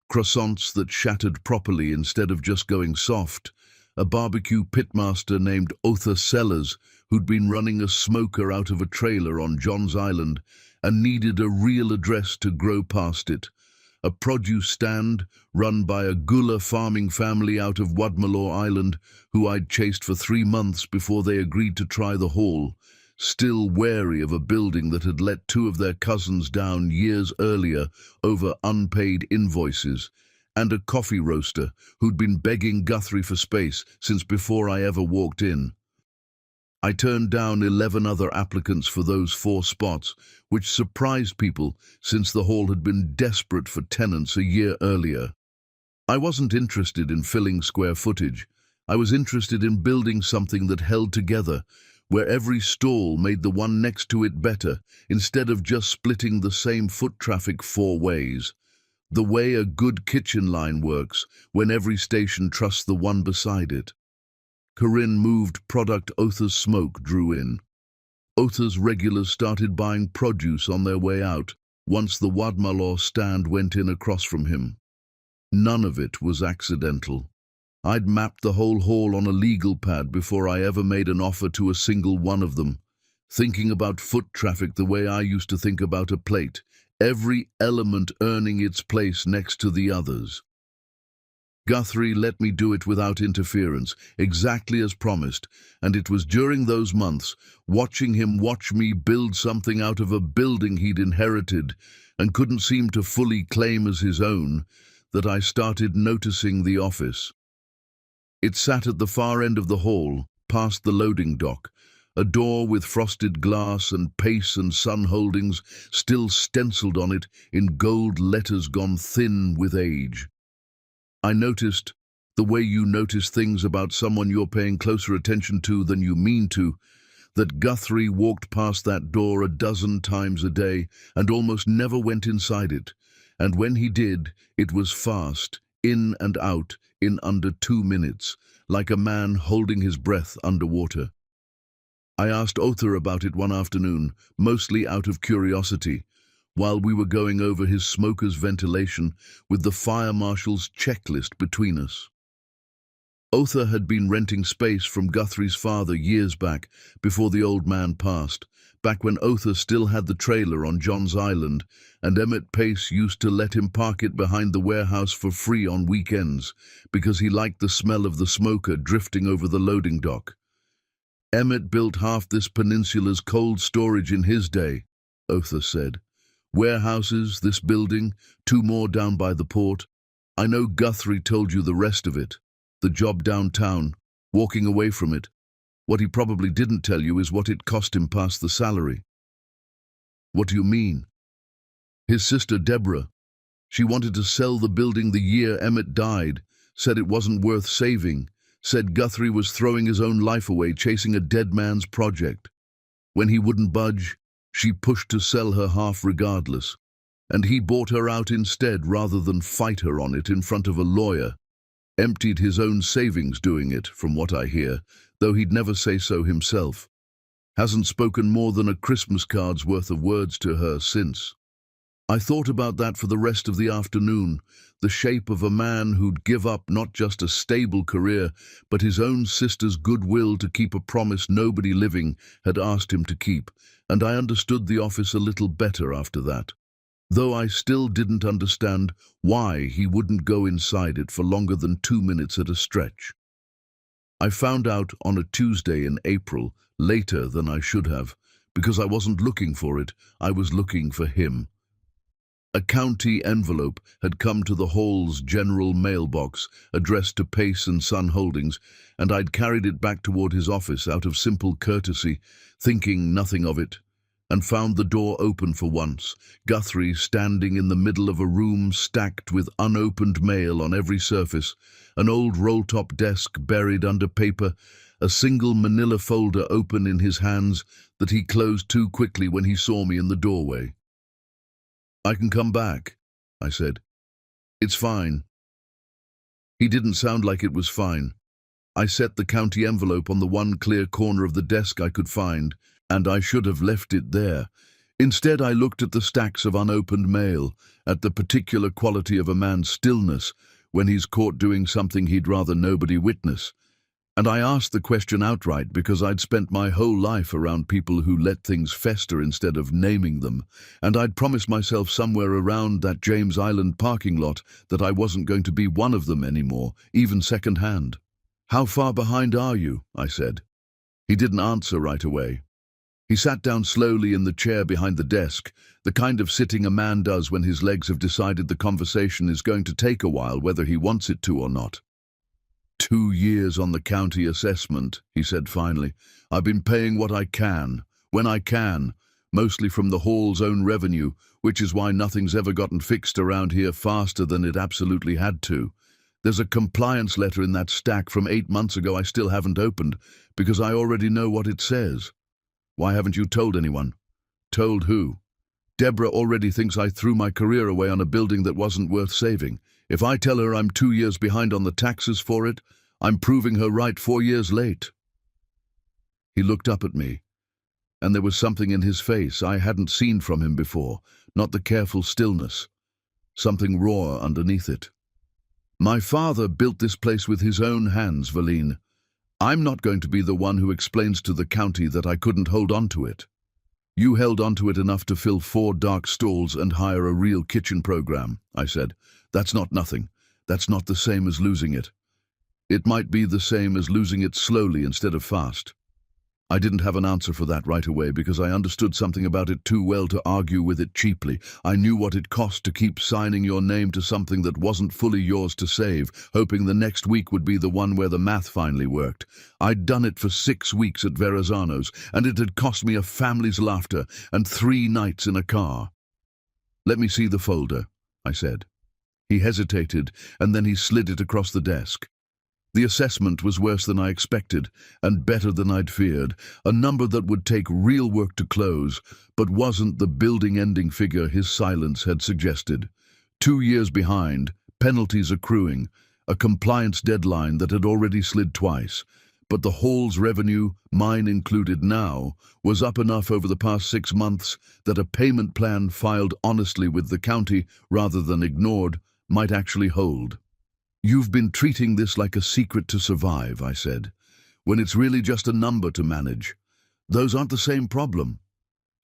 Croissants that shattered properly instead of just going soft. A barbecue pitmaster named Otha Sellers, who'd been running a smoker out of a trailer on John's Island and needed a real address to grow past it. A produce stand run by a Gula farming family out of Wadmalaw Island, who I'd chased for 3 months before they agreed to try the hall, still wary of a building that had let 2 of their cousins down years earlier over unpaid invoices, and a coffee roaster who'd been begging Guthrie for space since before I ever walked in. I turned down 11 other applicants for those 4 spots, which surprised people since the hall had been desperate for tenants a year earlier. I wasn't interested in filling square footage. I was interested in building something that held together, where every stall made the one next to it better, instead of just splitting the same foot traffic 4 ways. The way a good kitchen line works, when every station trusts the one beside it. Corinne moved product Otha's smoke drew in. Otha's regulars started buying produce on their way out, once the Wadmalaw stand went in across from him. None of it was accidental. I'd mapped the whole hall on a legal pad before I ever made an offer to a single one of them, thinking about foot traffic the way I used to think about a plate, every element earning its place next to the others. Guthrie let me do it without interference, exactly as promised, and it was during those months, watching him watch me build something out of a building he'd inherited and couldn't seem to fully claim as his own, that I started noticing the office. It sat at the far end of the hall, past the loading dock, a door with frosted glass and Pace and Son holdings still stenciled on it in gold letters gone thin with age. I noticed, the way you notice things about someone you're paying closer attention to than you mean to, that Guthrie walked past that door a dozen times a day and almost never went inside it, and when he did, it was fast, in and out in under 2 minutes, like a man holding his breath underwater. I asked Otha about it one afternoon, mostly out of curiosity, while we were going over his smoker's ventilation with the fire marshal's checklist between us. Otha had been renting space from Guthrie's father years back, before the old man passed, back when Otha still had the trailer on John's Island, and Emmett Pace used to let him park it behind the warehouse for free on weekends, because he liked the smell of the smoker drifting over the loading dock. Emmett built half this peninsula's cold storage in his day, Otha said. Warehouses, this building, 2 more down by the port. I know Guthrie told you the rest of it. The job downtown, walking away from it. What he probably didn't tell you is what it cost him past the salary. What do you mean? His sister Deborah. She wanted to sell the building the year Emmett died, said it wasn't worth saving, said Guthrie was throwing his own life away chasing a dead man's project. When he wouldn't budge, she pushed to sell her half regardless, and he bought her out instead rather than fight her on it in front of a lawyer. Emptied his own savings doing it, from what I hear, though he'd never say so himself. Hasn't spoken more than a Christmas card's worth of words to her since. I thought about that for the rest of the afternoon, the shape of a man who'd give up not just a stable career, but his own sister's goodwill to keep a promise nobody living had asked him to keep, and I understood the office a little better after that. Though I still didn't understand why he wouldn't go inside it for longer than 2 minutes at a stretch. I found out on a Tuesday in April, later than I should have, because I wasn't looking for it, I was looking for him. A county envelope had come to the hall's general mailbox, addressed to Pace and Son Holdings, and I'd carried it back toward his office out of simple courtesy, thinking nothing of it, and found the door open for once, Guthrie standing in the middle of a room stacked with unopened mail on every surface, an old roll-top desk buried under paper, a single manila folder open in his hands that he closed too quickly when he saw me in the doorway. "I can come back," I said. "It's fine." He didn't sound like it was fine. I set the county envelope on the one clear corner of the desk I could find, and I should have left it there. Instead, I looked at the stacks of unopened mail, at the particular quality of a man's stillness when he's caught doing something he'd rather nobody witness. And I asked the question outright because I'd spent my whole life around people who let things fester instead of naming them, and I'd promised myself somewhere around that James Island parking lot that I wasn't going to be one of them anymore, even second-hand. "How far behind are you?" I said. He didn't answer right away. He sat down slowly in the chair behind the desk, the kind of sitting a man does when his legs have decided the conversation is going to take a while whether he wants it to or not. 2 years on the county assessment, he said finally. I've been paying what I can, when I can, mostly from the hall's own revenue, which is why nothing's ever gotten fixed around here faster than it absolutely had to. There's a compliance letter in that stack from 8 months ago I still haven't opened, because I already know what it says. Why haven't you told anyone? Told who? Deborah already thinks I threw my career away on a building that wasn't worth saving. If I tell her I'm 2 years behind on the taxes for it, I'm proving her right 4 years late. He looked up at me, and there was something in his face I hadn't seen from him before, not the careful stillness, something raw underneath it. My father built this place with his own hands, Valine. I'm not going to be the one who explains to the county that I couldn't hold on to it. You held on to it enough to fill 4 dark stalls and hire a real kitchen program, I said. That's not nothing. That's not the same as losing it. It might be the same as losing it slowly instead of fast. I didn't have an answer for that right away because I understood something about it too well to argue with it cheaply. I knew what it cost to keep signing your name to something that wasn't fully yours to save, hoping the next week would be the one where the math finally worked. I'd done it for 6 weeks at Verrazano's, and it had cost me a family's laughter and 3 nights in a car. "Let me see the folder," I said. He hesitated, and then he slid it across the desk. The assessment was worse than I expected, and better than I'd feared, a number that would take real work to close, but wasn't the building-ending figure his silence had suggested. 2 years behind, penalties accruing, a compliance deadline that had already slid twice. But the hall's revenue, mine included now, was up enough over the past 6 months that a payment plan filed honestly with the county rather than ignored might actually hold. "You've been treating this like a secret to survive," I said, "when it's really just a number to manage. Those aren't the same problem."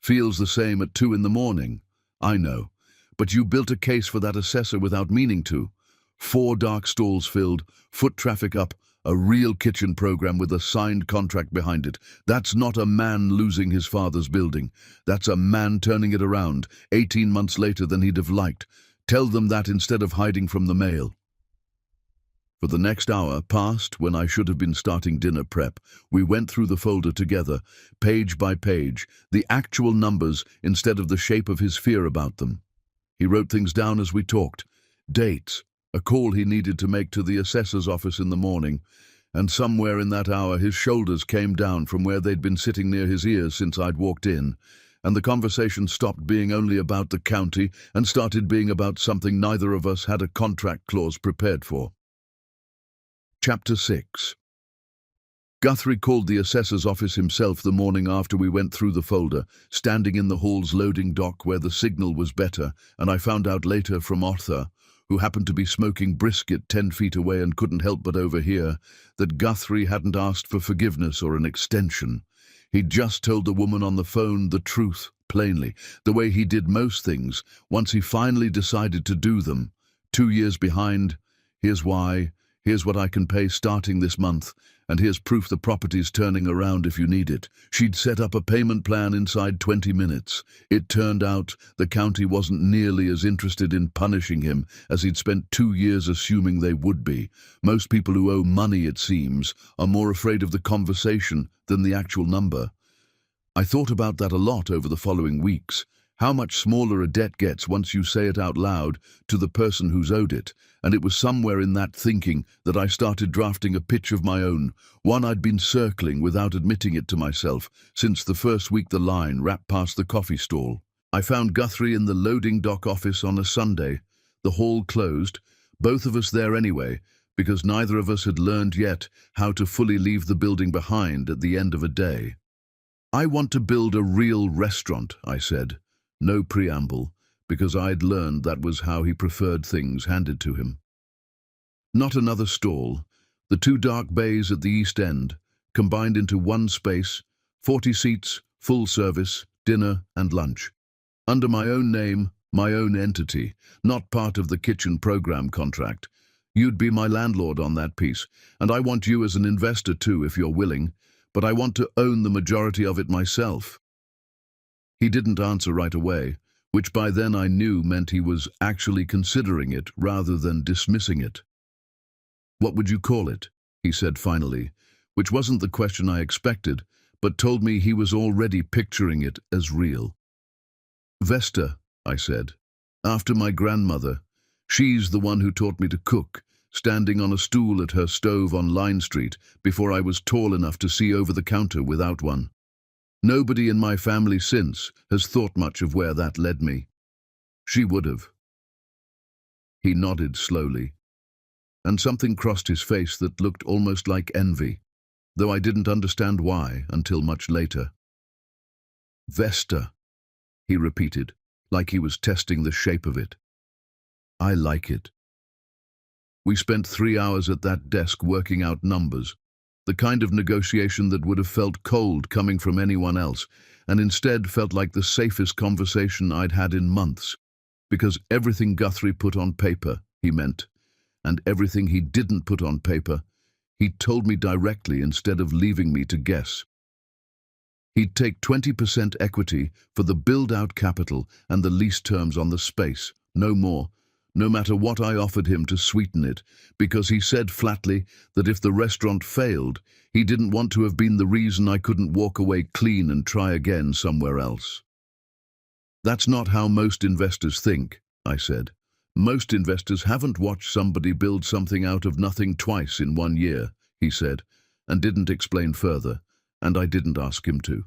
"Feels the same at 2 in the morning. I know. But you built a case for that assessor without meaning to. 4 dark stalls filled, foot traffic up, a real kitchen program with a signed contract behind it. That's not a man losing his father's building. That's a man turning it around 18 months later than he'd have liked. Tell them that instead of hiding from the mail." For the next hour past, when I should have been starting dinner prep, we went through the folder together, page by page, the actual numbers instead of the shape of his fear about them. He wrote things down as we talked. Dates, a call he needed to make to the assessor's office in the morning, and somewhere in that hour his shoulders came down from where they'd been sitting near his ears since I'd walked in, and the conversation stopped being only about the county and started being about something neither of us had a contract clause prepared for. Chapter 6. Guthrie called the assessor's office himself the morning after we went through the folder, standing in the hall's loading dock where the signal was better, and I found out later from Arthur, who happened to be smoking brisket 10 feet away and couldn't help but overhear, that Guthrie hadn't asked for forgiveness or an extension. He'd just told the woman on the phone the truth, plainly, the way he did most things, once he finally decided to do them. 2 years behind. Here's why. Here's what I can pay starting this month, and here's proof the property's turning around if you need it. She'd set up a payment plan inside 20 minutes. It turned out the county wasn't nearly as interested in punishing him as he'd spent 2 years assuming they would be. Most people who owe money, it seems, are more afraid of the conversation than the actual number. I thought about that a lot over the following weeks. How much smaller a debt gets once you say it out loud to the person who's owed it, and it was somewhere in that thinking that I started drafting a pitch of my own, one I'd been circling without admitting it to myself since the first week the line wrapped past the coffee stall. I found Guthrie in the loading dock office on a Sunday, the hall closed, both of us there anyway, because neither of us had learned yet how to fully leave the building behind at the end of a day. "I want to build a real restaurant," I said. No preamble, because I'd learned that was how he preferred things handed to him. Not another stall. The 2 dark bays at the east end, combined into one space, 40 seats, full service, dinner and lunch. Under my own name, my own entity, not part of the kitchen program contract. You'd be my landlord on that piece, and I want you as an investor too if you're willing, but I want to own the majority of it myself. He didn't answer right away, which by then I knew meant he was actually considering it rather than dismissing it. "What would you call it?" he said finally, which wasn't the question I expected, but told me he was already picturing it as real. "Vesta," I said, "after my grandmother. She's the one who taught me to cook, standing on a stool at her stove on Line Street before I was tall enough to see over the counter without one. Nobody in my family since has thought much of where that led me. She would have." He nodded slowly, and something crossed his face that looked almost like envy, though I didn't understand why until much later. "Vesta," he repeated, like he was testing the shape of it. "I like it." We spent 3 hours at that desk working out numbers, the kind of negotiation that would have felt cold coming from anyone else, and instead felt like the safest conversation I'd had in months, because everything Guthrie put on paper, he meant, and everything he didn't put on paper, he told me directly instead of leaving me to guess. He'd take 20% equity for the build-out capital and the lease terms on the space, no more, no matter what I offered him to sweeten it, because he said flatly that if the restaurant failed, he didn't want to have been the reason I couldn't walk away clean and try again somewhere else. "That's not how most investors think," I said. "Most investors haven't watched somebody build something out of nothing twice in 1 year," he said, and didn't explain further, and I didn't ask him to.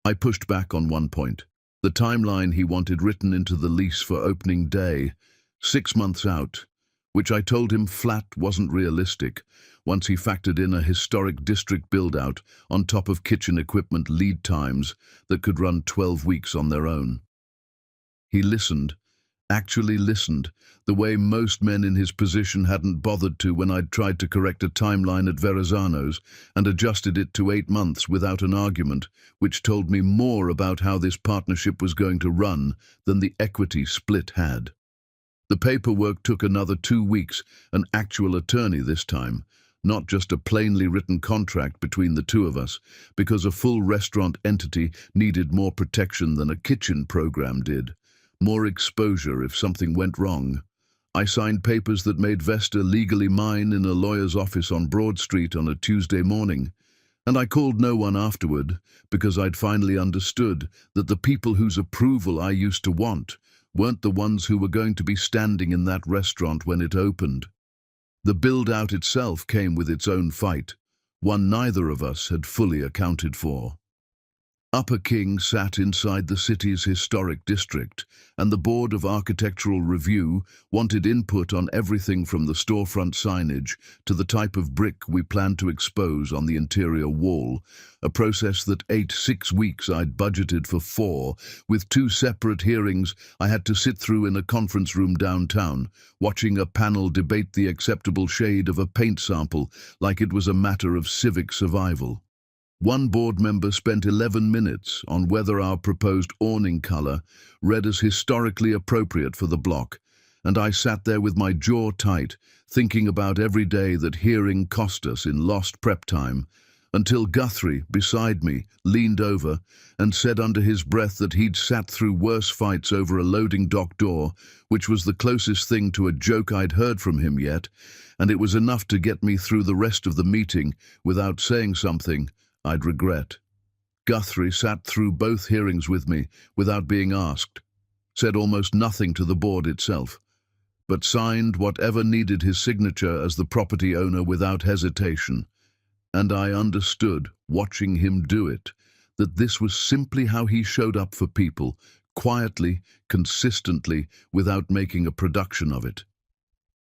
I pushed back on one point, the timeline he wanted written into the lease for opening day, 6 months out, which I told him flat wasn't realistic once he factored in a historic district build-out on top of kitchen equipment lead times that could run 12 weeks on their own. He listened, actually listened, the way most men in his position hadn't bothered to when I'd tried to correct a timeline at Verrazano's and adjusted it to 8 months without an argument, which told me more about how this partnership was going to run than the equity split had. The paperwork took another 2 weeks, an actual attorney this time, not just a plainly written contract between the two of us, because a full restaurant entity needed more protection than a kitchen program did. More exposure if something went wrong. I signed papers that made Vesta legally mine in a lawyer's office on Broad Street on a Tuesday morning, and I called no one afterward because I'd finally understood that the people whose approval I used to want weren't the ones who were going to be standing in that restaurant when it opened. The build-out itself came with its own fight, one neither of us had fully accounted for. Upper King sat inside the city's historic district, and the Board of Architectural Review wanted input on everything from the storefront signage to the type of brick we planned to expose on the interior wall, a process that ate 6 weeks I'd budgeted for 4, with 2 separate hearings I had to sit through in a conference room downtown, watching a panel debate the acceptable shade of a paint sample like it was a matter of civic survival. One board member spent 11 minutes on whether our proposed awning color read as historically appropriate for the block, and I sat there with my jaw tight, thinking about every day that hearing cost us in lost prep time, until Guthrie, beside me, leaned over and said under his breath that he'd sat through worse fights over a loading dock door, which was the closest thing to a joke I'd heard from him yet, and it was enough to get me through the rest of the meeting without saying something I'd regret. Guthrie sat through both hearings with me without being asked, said almost nothing to the board itself, but signed whatever needed his signature as the property owner without hesitation. And I understood, watching him do it, that this was simply how he showed up for people, quietly, consistently, without making a production of it.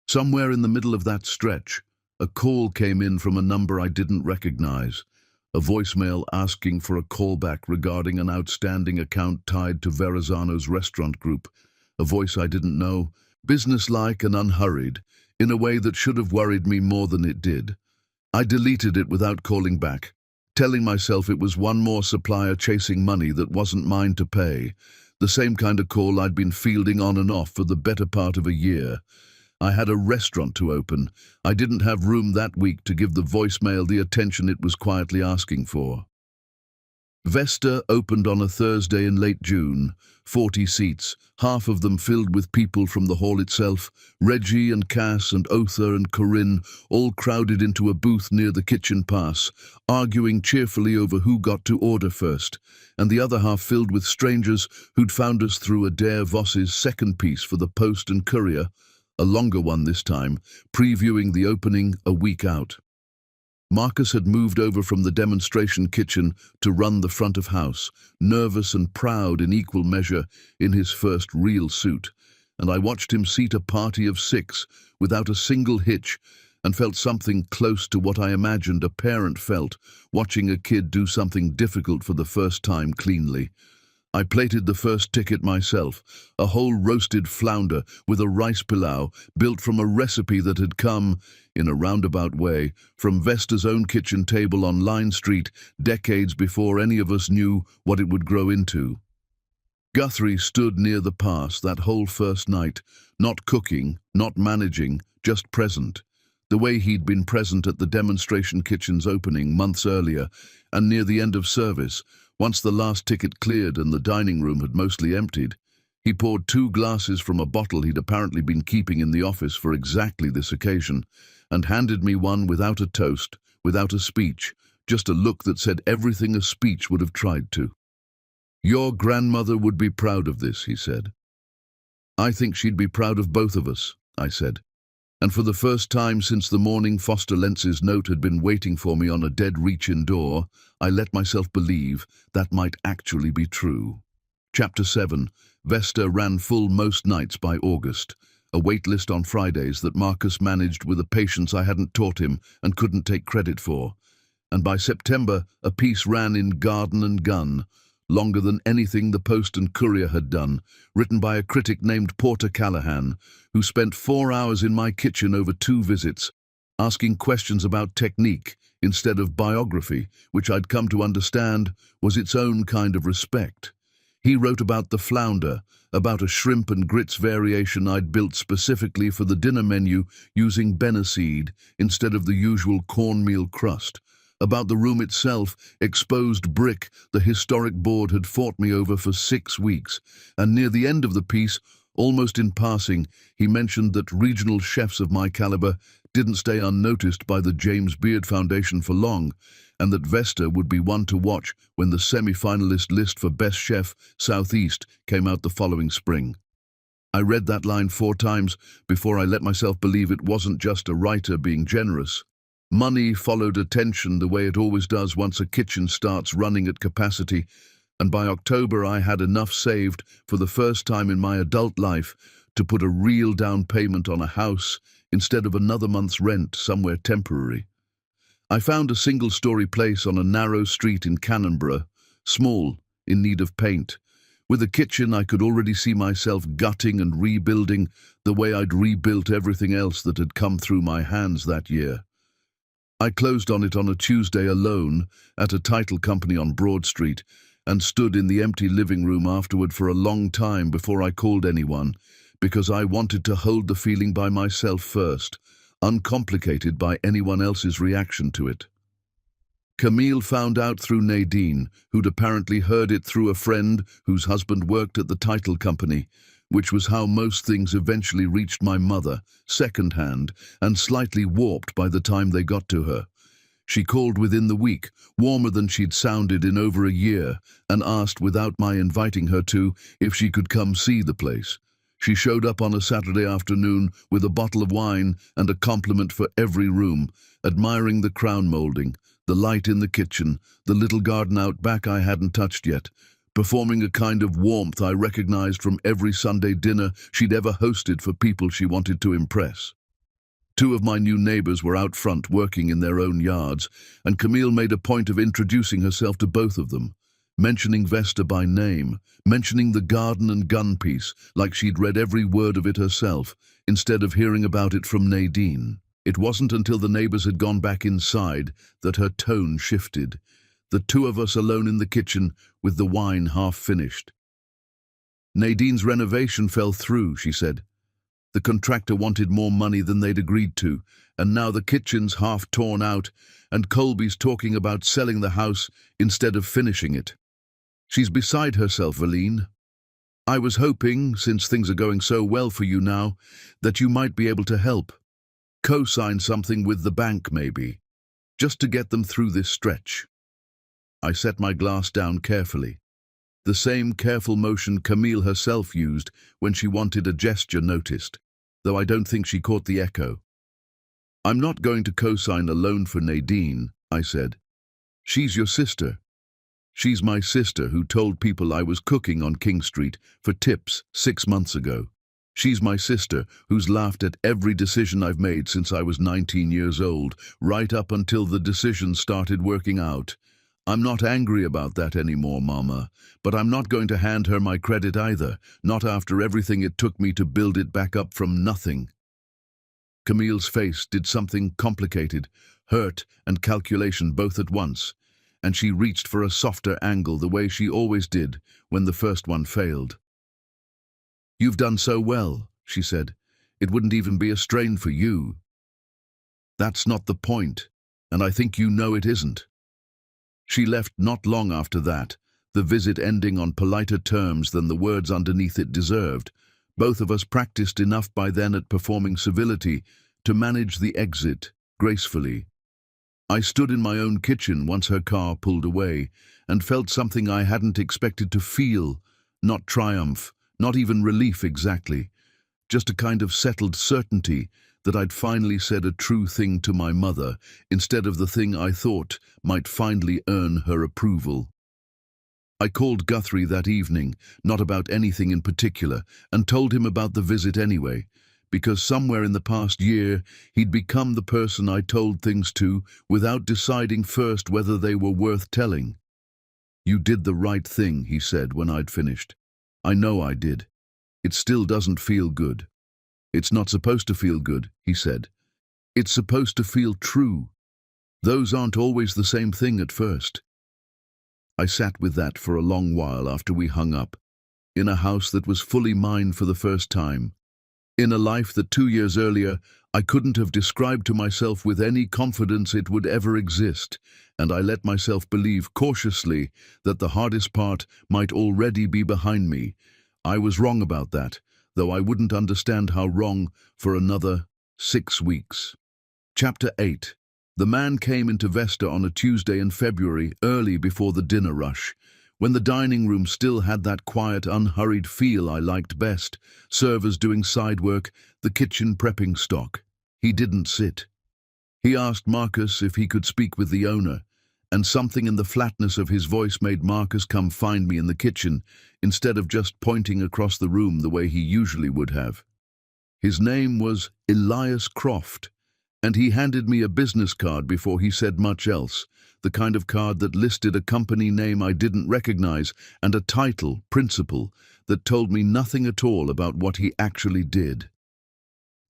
Somewhere in the middle of that stretch, a call came in from a number I didn't recognize. A voicemail asking for a callback regarding an outstanding account tied to Verrazano's restaurant group. A voice I didn't know, businesslike and unhurried, in a way that should have worried me more than it did. I deleted it without calling back, telling myself it was one more supplier chasing money that wasn't mine to pay, the same kind of call I'd been fielding on and off for the better part of a year. I had a restaurant to open. I didn't have room that week to give the voicemail the attention it was quietly asking for. Vesta opened on a Thursday in late June, 40 seats, half of them filled with people from the hall itself. Reggie and Cass and Otha and Corinne all crowded into a booth near the kitchen pass, arguing cheerfully over who got to order first, and the other half filled with strangers who'd found us through Adair Voss's second piece for the Post and Courier, a longer one this time, previewing the opening a week out. Marcus had moved over from the demonstration kitchen to run the front of house, nervous and proud in equal measure in his first real suit, and I watched him seat a party of 6 without a single hitch and felt something close to what I imagined a parent felt watching a kid do something difficult for the first time cleanly. I plated the first ticket myself, a whole roasted flounder with a rice pilau built from a recipe that had come, in a roundabout way, from Vesta's own kitchen table on Line Street decades before any of us knew what it would grow into. Guthrie stood near the pass that whole first night, not cooking, not managing, just present, the way he'd been present at the demonstration kitchen's opening months earlier and near the end of service. Once the last ticket cleared and the dining room had mostly emptied, he poured 2 glasses from a bottle he'd apparently been keeping in the office for exactly this occasion, and handed me one without a toast, without a speech, just a look that said everything a speech would have tried to. "Your grandmother would be proud of this," he said. "I think she'd be proud of both of us," I said. And for the first time since the morning Foster Lentz's note had been waiting for me on a dead reach-in door, I let myself believe that might actually be true. Chapter 7. Vesta ran full most nights by August. a wait list on Fridays that Marcus managed with a patience I hadn't taught him and couldn't take credit for. And by September, a piece ran in Garden and Gun, longer than anything the Post and Courier had done, written by a critic named Porter Callahan, who spent 4 hours in my kitchen over 2 visits, asking questions about technique instead of biography, which I'd come to understand was its own kind of respect. He wrote about the flounder, about a shrimp and grits variation I'd built specifically for the dinner menu using Benneseed instead of the usual cornmeal crust, about the room itself, exposed brick the historic board had fought me over for 6 weeks, and near the end of the piece, almost in passing, he mentioned that regional chefs of my caliber didn't stay unnoticed by the James Beard Foundation for long, and that Vesta would be one to watch when the semi-finalist list for Best Chef Southeast came out the following spring. I read that line 4 times before I let myself believe it wasn't just a writer being generous. Money followed attention the way it always does once a kitchen starts running at capacity, and by October I had enough saved for the first time in my adult life to put a real down payment on a house instead of another month's rent somewhere temporary. I found a single-story place on a narrow street in Canberra, small, in need of paint. With a kitchen I could already see myself gutting and rebuilding the way I'd rebuilt everything else that had come through my hands that year. I closed on it on a Tuesday alone at a title company on Broad Street and stood in the empty living room afterward for a long time before I called anyone, because I wanted to hold the feeling by myself first, uncomplicated by anyone else's reaction to it. Camille found out through Nadine, who'd apparently heard it through a friend whose husband worked at the title company, which was how most things eventually reached my mother, second-hand, and slightly warped by the time they got to her. She called within the week, warmer than she'd sounded in over a year, and asked, without my inviting her to, if she could come see the place. She showed up on a Saturday afternoon with a bottle of wine and a compliment for every room, admiring the crown moulding, the light in the kitchen, the little garden out back I hadn't touched yet, performing a kind of warmth I recognized from every Sunday dinner she'd ever hosted for people she wanted to impress. 2 of my new neighbors were out front working in their own yards, and Camille made a point of introducing herself to both of them, mentioning Vesta by name, mentioning the Garden and Gun piece like she'd read every word of it herself, instead of hearing about it from Nadine. It wasn't until the neighbors had gone back inside that her tone shifted, the 2 of us alone in the kitchen with the wine half finished. Nadine's renovation fell through, she said. The contractor wanted more money than they'd agreed to, and now the kitchen's half torn out, and Colby's talking about selling the house instead of finishing it. She's beside herself, Valine. I was hoping, since things are going so well for you now, that you might be able to help. Co-sign something with the bank, maybe, just to get them through this stretch. I set my glass down carefully, the same careful motion Camille herself used when she wanted a gesture noticed, though I don't think she caught the echo. I'm not going to co-sign a loan for Nadine, I said. She's your sister. She's my sister who told people I was cooking on King Street for tips 6 months ago. She's my sister who's laughed at every decision I've made since I was 19 years old, right up until the decision started working out. I'm not angry about that anymore, Mama, but I'm not going to hand her my credit either, not after everything it took me to build it back up from nothing. Camille's face did something complicated, hurt and calculation both at once, and she reached for a softer angle the way she always did when the first one failed. You've done so well, she said. It wouldn't even be a strain for you. That's not the point, and I think you know it isn't. She left not long after that, the visit ending on politer terms than the words underneath it deserved. Both of us practiced enough by then at performing civility to manage the exit gracefully. I stood in my own kitchen once her car pulled away and felt something I hadn't expected to feel, not triumph, not even relief exactly, just a kind of settled certainty that I'd finally said a true thing to my mother instead of the thing I thought might finally earn her approval. I called Guthrie that evening, not about anything in particular, and told him about the visit anyway, because somewhere in the past year he'd become the person I told things to without deciding first whether they were worth telling. "You did the right thing," he said when I'd finished. "I know I did. It still doesn't feel good." "It's not supposed to feel good," he said. "It's supposed to feel true. Those aren't always the same thing at first." I sat with that for a long while after we hung up, in a house that was fully mine for the first time, in a life that 2 years earlier I couldn't have described to myself with any confidence it would ever exist, and I let myself believe cautiously that the hardest part might already be behind me. I was wrong about that, though I wouldn't understand how wrong for another 6 weeks. Chapter 8. The man came into Vesta on a Tuesday in February, early before the dinner rush, when the dining room still had that quiet, unhurried feel I liked best, servers doing side work, the kitchen prepping stock. He didn't sit. He asked Marcus if he could speak with the owner, and something in the flatness of his voice made Marcus come find me in the kitchen, instead of just pointing across the room the way he usually would have. His name was Elias Croft, and he handed me a business card before he said much else, the kind of card that listed a company name I didn't recognize and a title, principal, that told me nothing at all about what he actually did.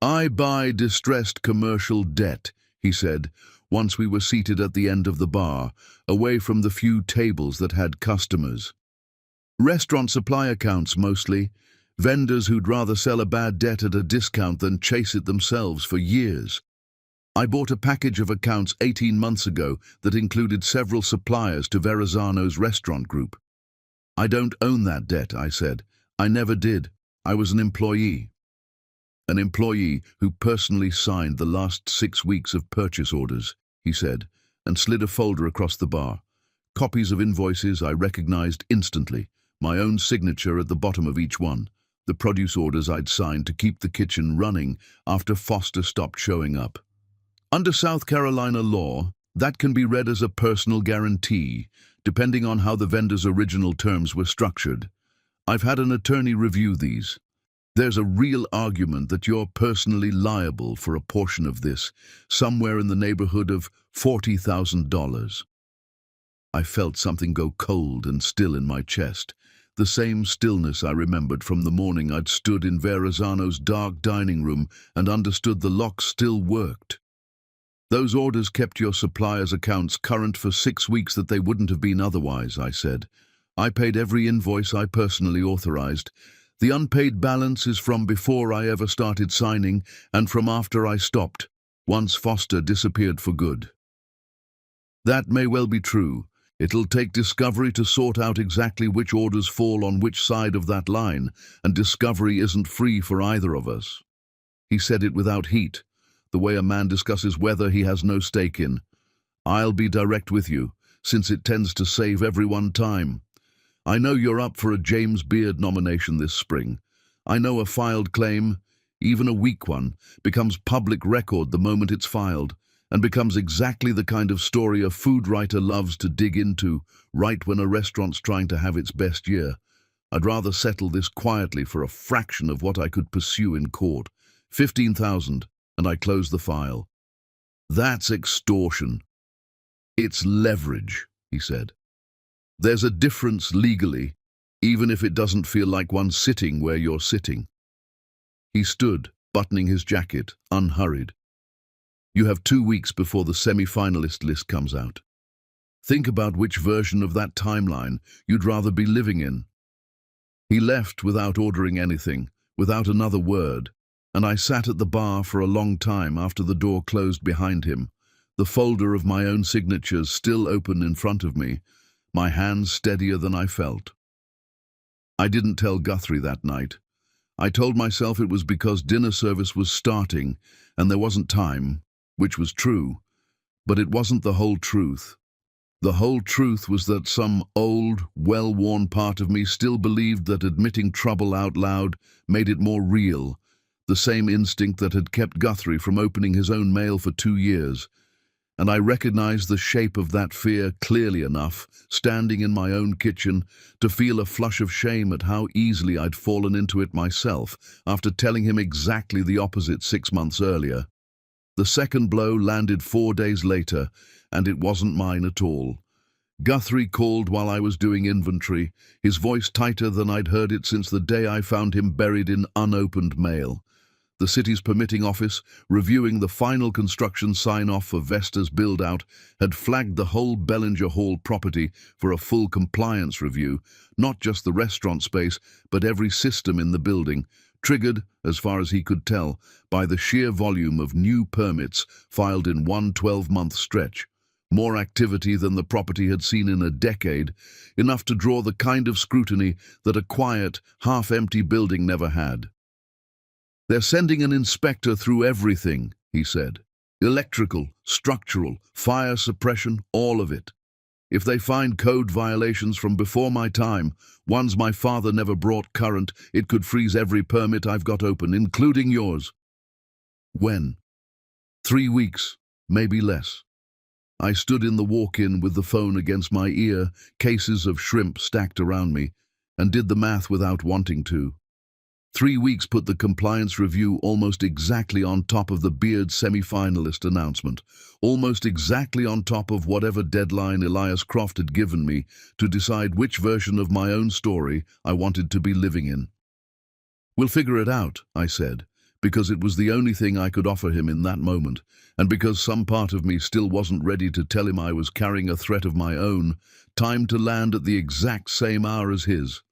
"I buy distressed commercial debt," he said, once we were seated at the end of the bar, away from the few tables that had customers. "Restaurant supply accounts mostly, vendors who'd rather sell a bad debt at a discount than chase it themselves for years. I bought a package of accounts 18 months ago that included several suppliers to Verrazano's restaurant group." "I don't own that debt," I said. "I never did. I was an employee." "An employee who personally signed the last 6 weeks of purchase orders," he said, and slid a folder across the bar. Copies of invoices I recognized instantly, my own signature at the bottom of each one, the produce orders I'd signed to keep the kitchen running after Foster stopped showing up. Under South Carolina law, that can be read as a personal guarantee, depending on how the vendor's original terms were structured. I've had an attorney review these. There's a real argument that you're personally liable for a portion of this, somewhere in the neighborhood of $40,000. I felt something go cold and still in my chest, the same stillness I remembered from the morning I'd stood in Verrazano's dark dining room and understood the lock still worked. "Those orders kept your suppliers' accounts current for 6 weeks that they wouldn't have been otherwise," I said. "I paid every invoice I personally authorized. The unpaid balance is from before I ever started signing and from after I stopped, once Foster disappeared for good." "That may well be true. It'll take Discovery to sort out exactly which orders fall on which side of that line, and Discovery isn't free for either of us." He said it without heat, the way a man discusses weather he has no stake in. "I'll be direct with you, since it tends to save everyone time. I know you're up for a James Beard nomination this spring. I know a filed claim, even a weak one, becomes public record the moment it's filed, and becomes exactly the kind of story a food writer loves to dig into, right when a restaurant's trying to have its best year. I'd rather settle this quietly for a fraction of what I could pursue in court. 15,000. And I closed the file. "That's extortion." "It's leverage," he said. "There's a difference legally, even if it doesn't feel like one sitting where you're sitting." He stood, buttoning his jacket, unhurried. "You have 2 weeks before the semi-finalist list comes out. Think about which version of that timeline you'd rather be living in." He left without ordering anything, without another word, and I sat at the bar for a long time after the door closed behind him, the folder of my own signatures still open in front of me, my hands steadier than I felt. I didn't tell Guthrie that night. I told myself it was because dinner service was starting and there wasn't time, which was true, but it wasn't the whole truth. The whole truth was that some old, well-worn part of me still believed that admitting trouble out loud made it more real, the same instinct that had kept Guthrie from opening his own mail for 2 years. And I recognized the shape of that fear clearly enough, standing in my own kitchen, to feel a flush of shame at how easily I'd fallen into it myself after telling him exactly the opposite 6 months earlier. The second blow landed 4 days later, and it wasn't mine at all. Guthrie called while I was doing inventory, his voice tighter than I'd heard it since the day I found him buried in unopened mail. The city's permitting office, reviewing the final construction sign-off for Vesta's build-out, had flagged the whole Bellinger Hall property for a full compliance review, not just the restaurant space, but every system in the building, triggered, as far as he could tell, by the sheer volume of new permits filed in one 12-month stretch. More activity than the property had seen in a decade, enough to draw the kind of scrutiny that a quiet, half-empty building never had. "They're sending an inspector through everything," he said. "Electrical, structural, fire suppression, all of it. If they find code violations from before my time, ones my father never brought current, it could freeze every permit I've got open, including yours." "When?" 3 weeks, maybe less. I stood in the walk-in with the phone against my ear, cases of shrimp stacked around me, and did the math without wanting to. 3 weeks put the compliance review almost exactly on top of the Beard semi-finalist announcement, almost exactly on top of whatever deadline Elias Croft had given me to decide which version of my own story I wanted to be living in. "We'll figure it out," I said, because it was the only thing I could offer him in that moment, and because some part of me still wasn't ready to tell him I was carrying a threat of my own, timed to land at the exact same hour as his.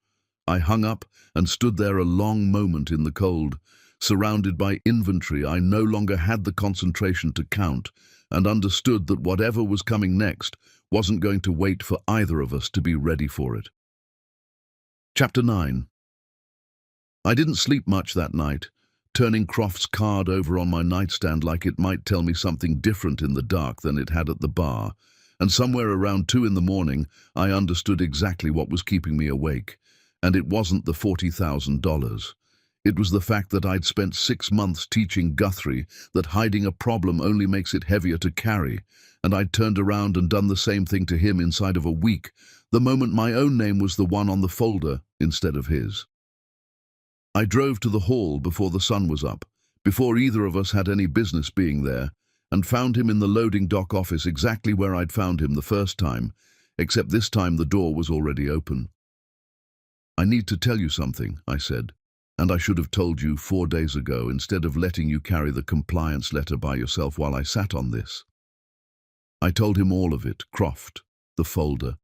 I hung up and stood there a long moment in the cold, surrounded by inventory I no longer had the concentration to count, and understood that whatever was coming next wasn't going to wait for either of us to be ready for it. Chapter 9. I didn't sleep much that night, turning Croft's card over on my nightstand like it might tell me something different in the dark than it had at the bar, and somewhere around 2 in the morning I understood exactly what was keeping me awake. And it wasn't the $40,000. It was the fact that I'd spent 6 months teaching Guthrie that hiding a problem only makes it heavier to carry, and I'd turned around and done the same thing to him inside of a week, the moment my own name was the one on the folder instead of his. I drove to the hall before the sun was up, before either of us had any business being there, and found him in the loading dock office exactly where I'd found him the first time, except this time the door was already open. "I need to tell you something," I said, "and I should have told you 4 days ago instead of letting you carry the compliance letter by yourself while I sat on this." I told him all of it, Croft, the folder,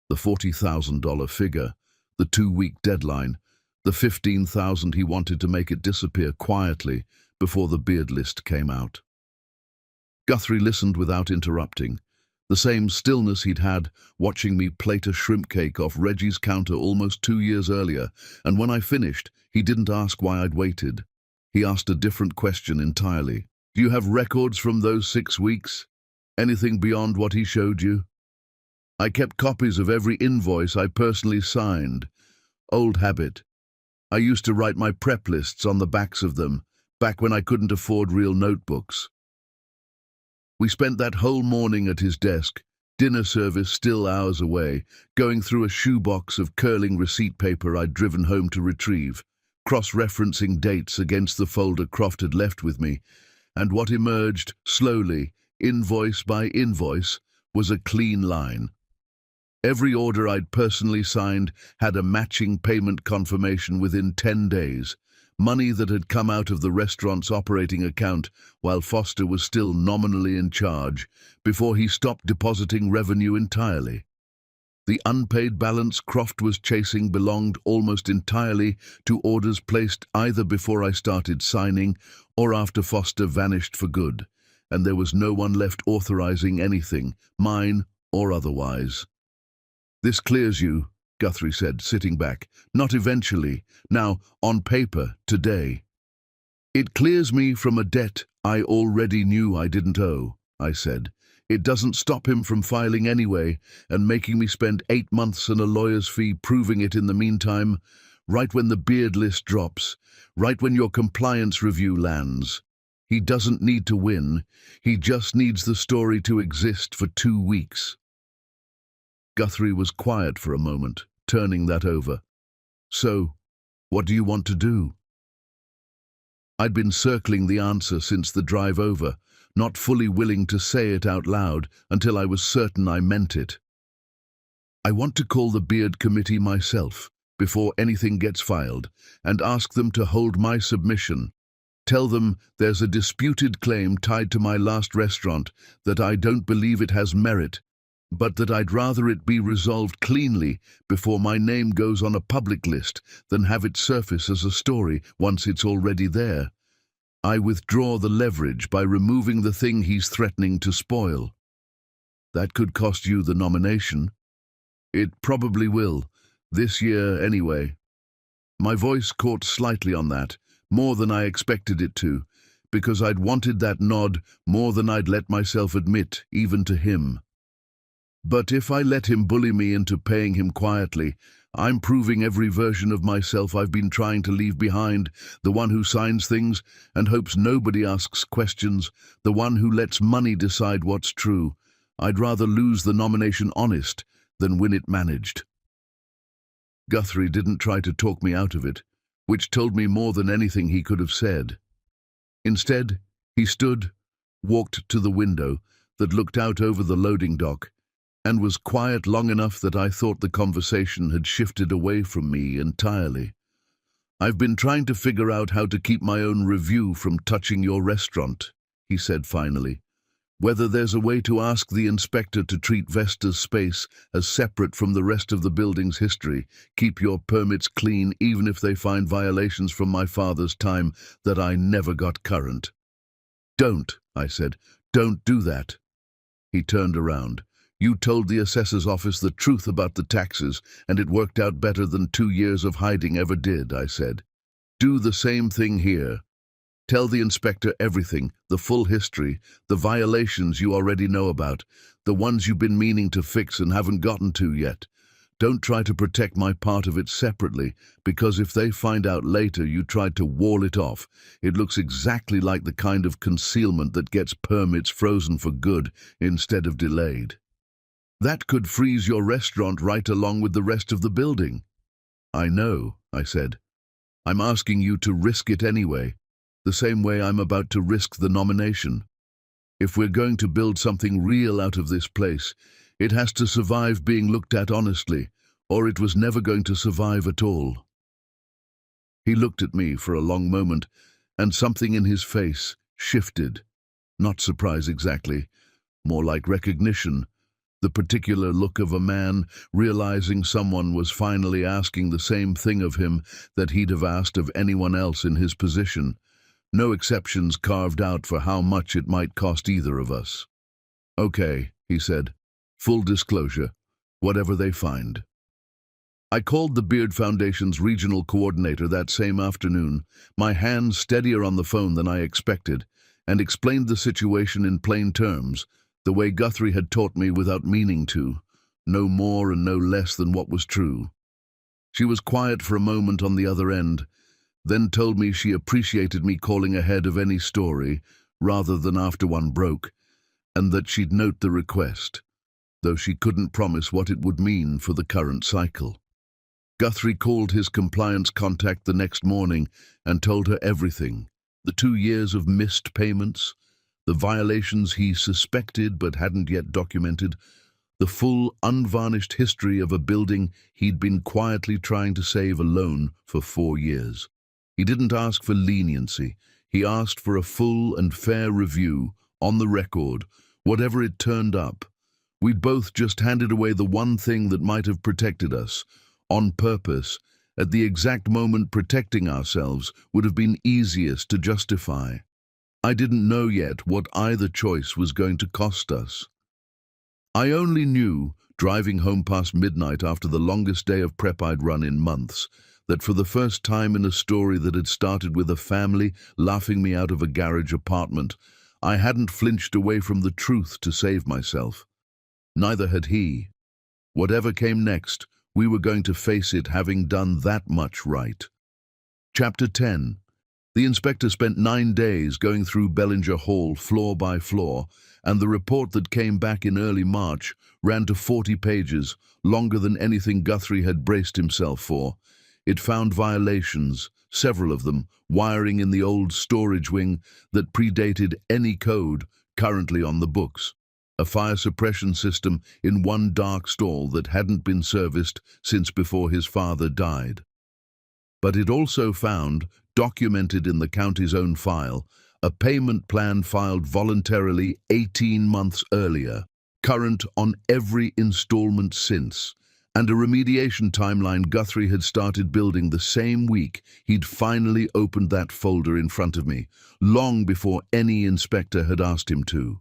the $40,000 figure, the 2-week deadline, the $15,000 he wanted to make it disappear quietly before the Beard list came out. Guthrie listened without interrupting, the same stillness he'd had watching me plate a shrimp cake off Reggie's counter almost 2 years earlier, and when I finished, he didn't ask why I'd waited. He asked a different question entirely. "Do you have records from those 6 weeks? Anything beyond what he showed you?" "I kept copies of every invoice I personally signed. Old habit. I used to write my prep lists on the backs of them, back when I couldn't afford real notebooks." We spent that whole morning at his desk, dinner service still hours away, going through a shoebox of curling receipt paper I'd driven home to retrieve, cross-referencing dates against the folder Croft had left with me, and what emerged, slowly, invoice by invoice, was a clean line. Every order I'd personally signed had a matching payment confirmation within 10 days, money that had come out of the restaurant's operating account while Foster was still nominally in charge, before he stopped depositing revenue entirely. The unpaid balance Croft was chasing belonged almost entirely to orders placed either before I started signing or after Foster vanished for good, and there was no one left authorizing anything, mine or otherwise. "This clears you," Guthrie said, sitting back. "Not eventually. Now, on paper, today." "It clears me from a debt I already knew I didn't owe," I said. "It doesn't stop him from filing anyway and making me spend 8 months and a lawyer's fee proving it in the meantime, right when the Beard list drops, right when your compliance review lands." He doesn't need to win. He just needs the story to exist for 2 weeks. Guthrie was quiet for a moment, turning that over. So, what do you want to do? I'd been circling the answer since the drive over, not fully willing to say it out loud until I was certain I meant it. I want to call the Beard Committee myself, before anything gets filed, and ask them to hold my submission. Tell them there's a disputed claim tied to my last restaurant, that I don't believe it has merit, but that I'd rather it be resolved cleanly before my name goes on a public list than have it surface as a story once it's already there. I withdraw the leverage by removing the thing he's threatening to spoil. That could cost you the nomination. It probably will, this year anyway. My voice caught slightly on that, more than I expected it to, because I'd wanted that nod more than I'd let myself admit, even to him. But if I let him bully me into paying him quietly, I'm proving every version of myself I've been trying to leave behind, the one who signs things and hopes nobody asks questions, the one who lets money decide what's true. I'd rather lose the nomination honest than win it managed. Guthrie didn't try to talk me out of it, which told me more than anything he could have said. Instead, he stood, walked to the window that looked out over the loading dock, and was quiet long enough that I thought the conversation had shifted away from me entirely. I've been trying to figure out how to keep my own review from touching your restaurant, he said finally. Whether there's a way to ask the inspector to treat Vesta's space as separate from the rest of the building's history, keep your permits clean even if they find violations from my father's time that I never got current. Don't, I said, don't do that. He turned around. You told the assessor's office the truth about the taxes, and it worked out better than 2 years of hiding ever did, I said. Do the same thing here. Tell the inspector everything, the full history, the violations you already know about, the ones you've been meaning to fix and haven't gotten to yet. Don't try to protect my part of it separately, because if they find out later you tried to wall it off, it looks exactly like the kind of concealment that gets permits frozen for good instead of delayed. That could freeze your restaurant right along with the rest of the building. I know, I said. I'm asking you to risk it anyway, the same way I'm about to risk the nomination. If we're going to build something real out of this place, it has to survive being looked at honestly, or it was never going to survive at all. He looked at me for a long moment, and something in his face shifted. Not surprise exactly, more like recognition. The particular look of a man realizing someone was finally asking the same thing of him that he'd have asked of anyone else in his position. No exceptions carved out for how much it might cost either of us. Okay, he said. Full disclosure, whatever they find. I called the Beard Foundation's regional coordinator that same afternoon, my hands steadier on the phone than I expected, and explained the situation in plain terms, the way Guthrie had taught me without meaning to, no more and no less than what was true. She was quiet for a moment on the other end, then told me she appreciated me calling ahead of any story, rather than after one broke, and that she'd note the request, though she couldn't promise what it would mean for the current cycle. Guthrie called his compliance contact the next morning and told her everything, the 2 years of missed payments, the violations he suspected but hadn't yet documented, the full, unvarnished history of a building he'd been quietly trying to save alone for 4 years. He didn't ask for leniency. He asked for a full and fair review, on the record, whatever it turned up. We'd both just handed away the one thing that might have protected us, on purpose, at the exact moment protecting ourselves would have been easiest to justify. I didn't know yet what either choice was going to cost us. I only knew, driving home past midnight after the longest day of prep I'd run in months, that for the first time in a story that had started with a family laughing me out of a garage apartment, I hadn't flinched away from the truth to save myself. Neither had he. Whatever came next, we were going to face it having done that much right. Chapter 10. The inspector spent 9 days going through Bellinger Hall floor by floor, and the report that came back in early March ran to 40 pages, longer than anything Guthrie had braced himself for. It found violations, several of them, wiring in the old storage wing that predated any code currently on the books. A fire suppression system in one dark stall that hadn't been serviced since before his father died. But it also found, documented in the county's own file, a payment plan filed voluntarily 18 months earlier, current on every installment since, and a remediation timeline Guthrie had started building the same week he'd finally opened that folder in front of me, long before any inspector had asked him to.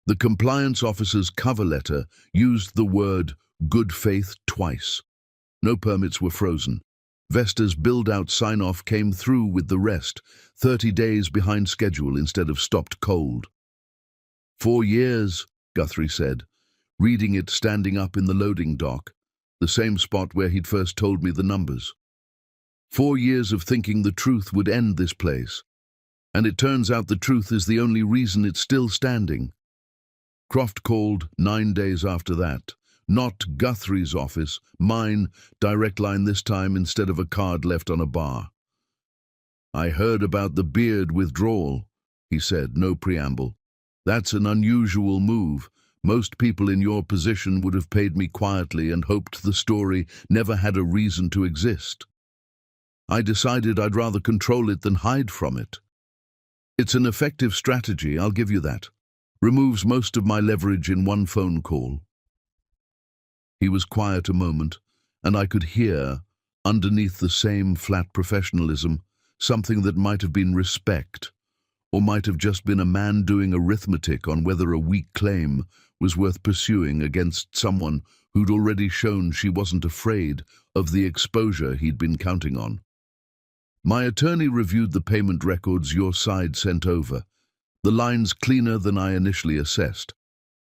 The compliance officer's cover letter used the word good faith twice. No permits were frozen. Vesta's build-out sign-off came through with the rest, 30 days behind schedule instead of stopped cold. 4 years, Guthrie said, reading it standing up in the loading dock, the same spot where he'd first told me the numbers. 4 years of thinking the truth would end this place, and it turns out the truth is the only reason it's still standing. Croft called 9 days after that. Not Guthrie's office, mine, direct line this time instead of a card left on a bar. "I heard about the beard withdrawal," he said, no preamble. "That's an unusual move. Most people in your position would have paid me quietly and hoped the story never had a reason to exist. I decided I'd rather control it than hide from it. It's an effective strategy, I'll give you that. Removes most of my leverage in one phone call." He was quiet a moment, and I could hear, underneath the same flat professionalism, something that might have been respect, or might have just been a man doing arithmetic on whether a weak claim was worth pursuing against someone who'd already shown she wasn't afraid of the exposure he'd been counting on. "My attorney reviewed the payment records your side sent over. The line's cleaner than I initially assessed.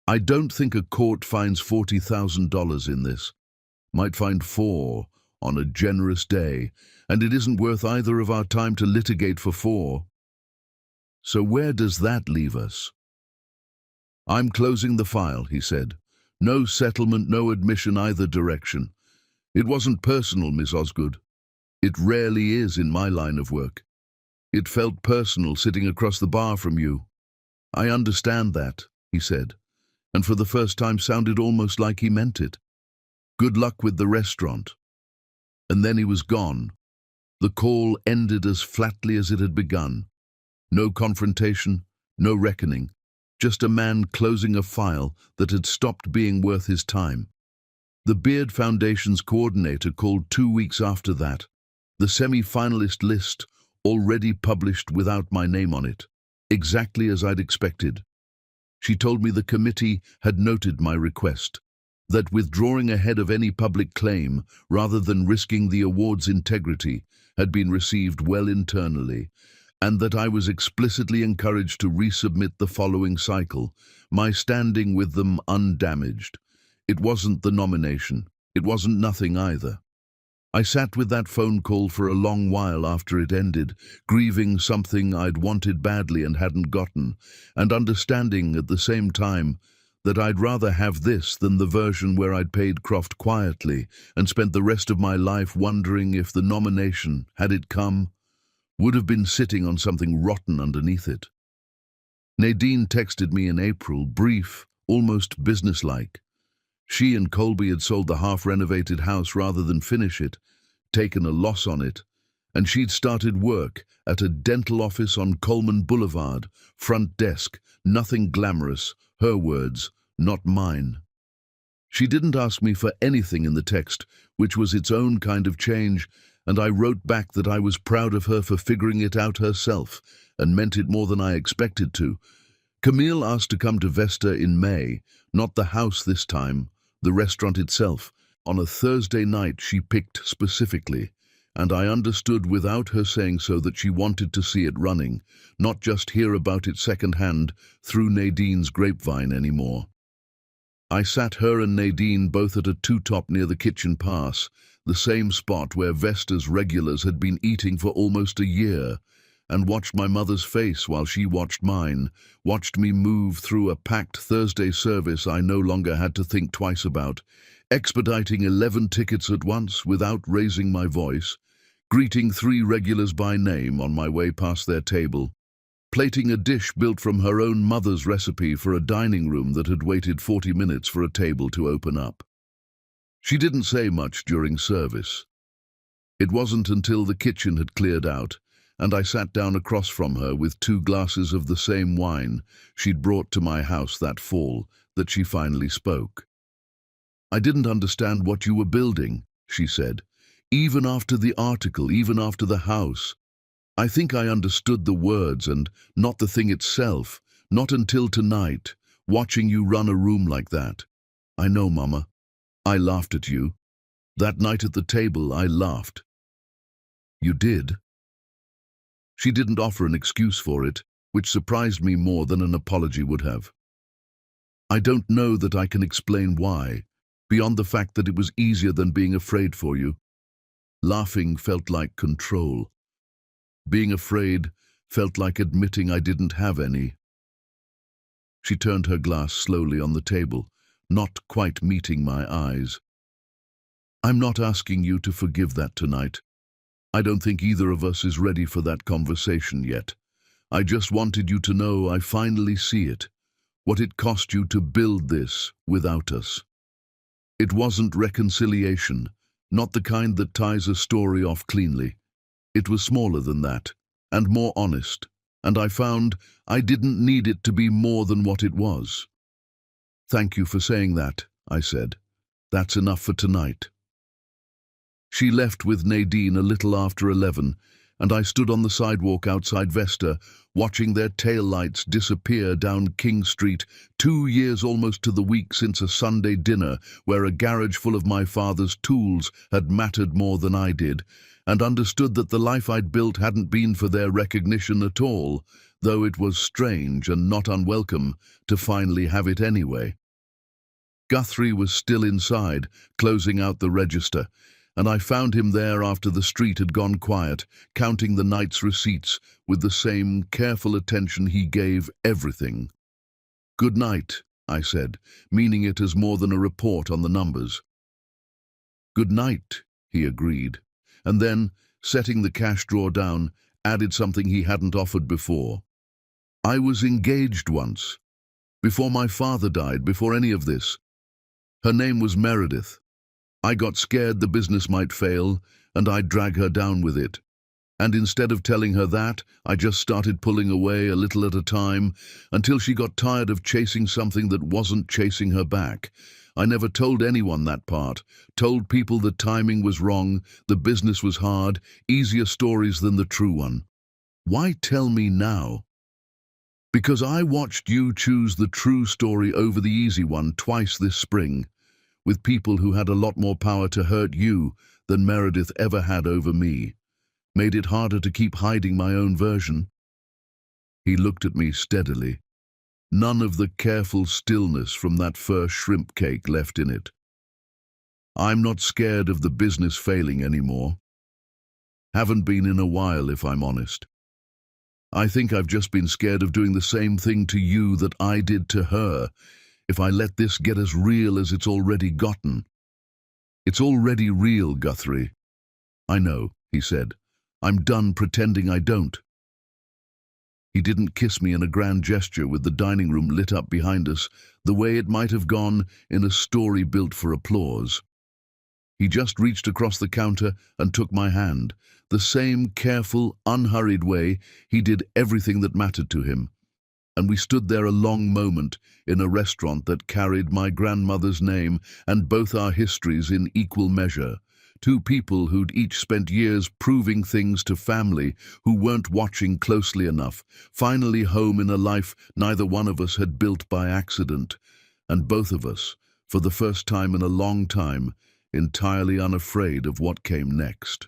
I don't think a court finds $40,000 in this. Might find 4 on a generous day, and it isn't worth either of our time to litigate for 4. So where does that leave us?" "I'm closing the file," he said. "No settlement, no admission either direction. It wasn't personal, Miss Osgood. It rarely is in my line of work. It felt personal sitting across the bar from you." "I understand that," he said, and for the first time sounded almost like he meant it. "Good luck with the restaurant." And then he was gone. The call ended as flatly as it had begun. No confrontation, no reckoning, just a man closing a file that had stopped being worth his time. The Beard Foundation's coordinator called 2 weeks after that. The semi-finalist list already published without my name on it, exactly as I'd expected. She told me the committee had noted my request, that withdrawing ahead of any public claim, rather than risking the award's integrity, had been received well internally, and that I was explicitly encouraged to resubmit the following cycle, my standing with them undamaged. It wasn't the nomination. It wasn't nothing either. I sat with that phone call for a long while after it ended, grieving something I'd wanted badly and hadn't gotten, and understanding at the same time that I'd rather have this than the version where I'd paid Croft quietly and spent the rest of my life wondering if the nomination, had it come, would have been sitting on something rotten underneath it. Nadine texted me in April, brief, almost businesslike. She and Colby had sold the half-renovated house rather than finish it, taken a loss on it, and she'd started work at a dental office on Coleman Boulevard, front desk, nothing glamorous, her words, not mine. She didn't ask me for anything in the text, which was its own kind of change, and I wrote back that I was proud of her for figuring it out herself, and meant it more than I expected to. Camille asked to come to Vesta in May, not the house this time, the restaurant itself, on a Thursday night she picked specifically, and I understood without her saying so that she wanted to see it running, not just hear about it second-hand through Nadine's grapevine anymore. I sat her and Nadine both at a two-top near the kitchen pass, the same spot where Vesta's regulars had been eating for almost a year, and watched my mother's face while she watched mine, watched me move through a packed Thursday service I no longer had to think twice about, expediting 11 tickets at once without raising my voice, greeting 3 regulars by name on my way past their table, plating a dish built from her own mother's recipe for a dining room that had waited 40 minutes for a table to open up. She didn't say much during service. It wasn't until the kitchen had cleared out, and I sat down across from her with 2 glasses of the same wine she'd brought to my house that fall, that she finally spoke. "I didn't understand what you were building," she said. "Even after the article, even after the house. I think I understood the words and not the thing itself, not until tonight, watching you run a room like that. I know, Mama. I laughed at you. That night at the table, I laughed." "You did?" She didn't offer an excuse for it, which surprised me more than an apology would have. "I don't know that I can explain why, beyond the fact that it was easier than being afraid for you. Laughing felt like control. Being afraid felt like admitting I didn't have any." She turned her glass slowly on the table, not quite meeting my eyes. "I'm not asking you to forgive that tonight. I don't think either of us is ready for that conversation yet. I just wanted you to know I finally see it, what it cost you to build this without us. It wasn't reconciliation, not the kind that ties a story off cleanly. It was smaller than that, and more honest, and I found I didn't need it to be more than what it was." "Thank you for saying that," I said. "That's enough for tonight." She left with Nadine a little after 11, and I stood on the sidewalk outside Vesta, watching their taillights disappear down King Street, 2 years almost to the week since a Sunday dinner where a garage full of my father's tools had mattered more than I did, and understood that the life I'd built hadn't been for their recognition at all, though it was strange and not unwelcome to finally have it anyway. Guthrie was still inside, closing out the register, and I found him there after the street had gone quiet, counting the night's receipts with the same careful attention he gave everything. "Good night," I said, meaning it as more than a report on the numbers. "Good night," he agreed, and then, setting the cash drawer down, added something he hadn't offered before. "I was engaged once. Before my father died, before any of this. Her name was Meredith. I got scared the business might fail, and I'd drag her down with it. And instead of telling her that, I just started pulling away a little at a time, until she got tired of chasing something that wasn't chasing her back. I never told anyone that part, told people the timing was wrong, the business was hard, easier stories than the true one. Why tell me now? Because I watched you choose the true story over the easy one twice this spring, with people who had a lot more power to hurt you than Meredith ever had over me. Made it harder to keep hiding my own version." He looked at me steadily. None of the careful stillness from that first shrimp cake left in it. "I'm not scared of the business failing anymore. Haven't been in a while, if I'm honest. I think I've just been scared of doing the same thing to you that I did to her, if I let this get as real as it's already gotten." "It's already real, Guthrie." "I know," he said. "I'm done pretending I don't." He didn't kiss me in a grand gesture with the dining room lit up behind us, the way it might have gone in a story built for applause. He just reached across the counter and took my hand, the same careful, unhurried way he did everything that mattered to him. And we stood there a long moment in a restaurant that carried my grandmother's name and both our histories in equal measure. Two people who'd each spent years proving things to family who weren't watching closely enough, finally home in a life neither one of us had built by accident, and both of us, for the first time in a long time, entirely unafraid of what came next.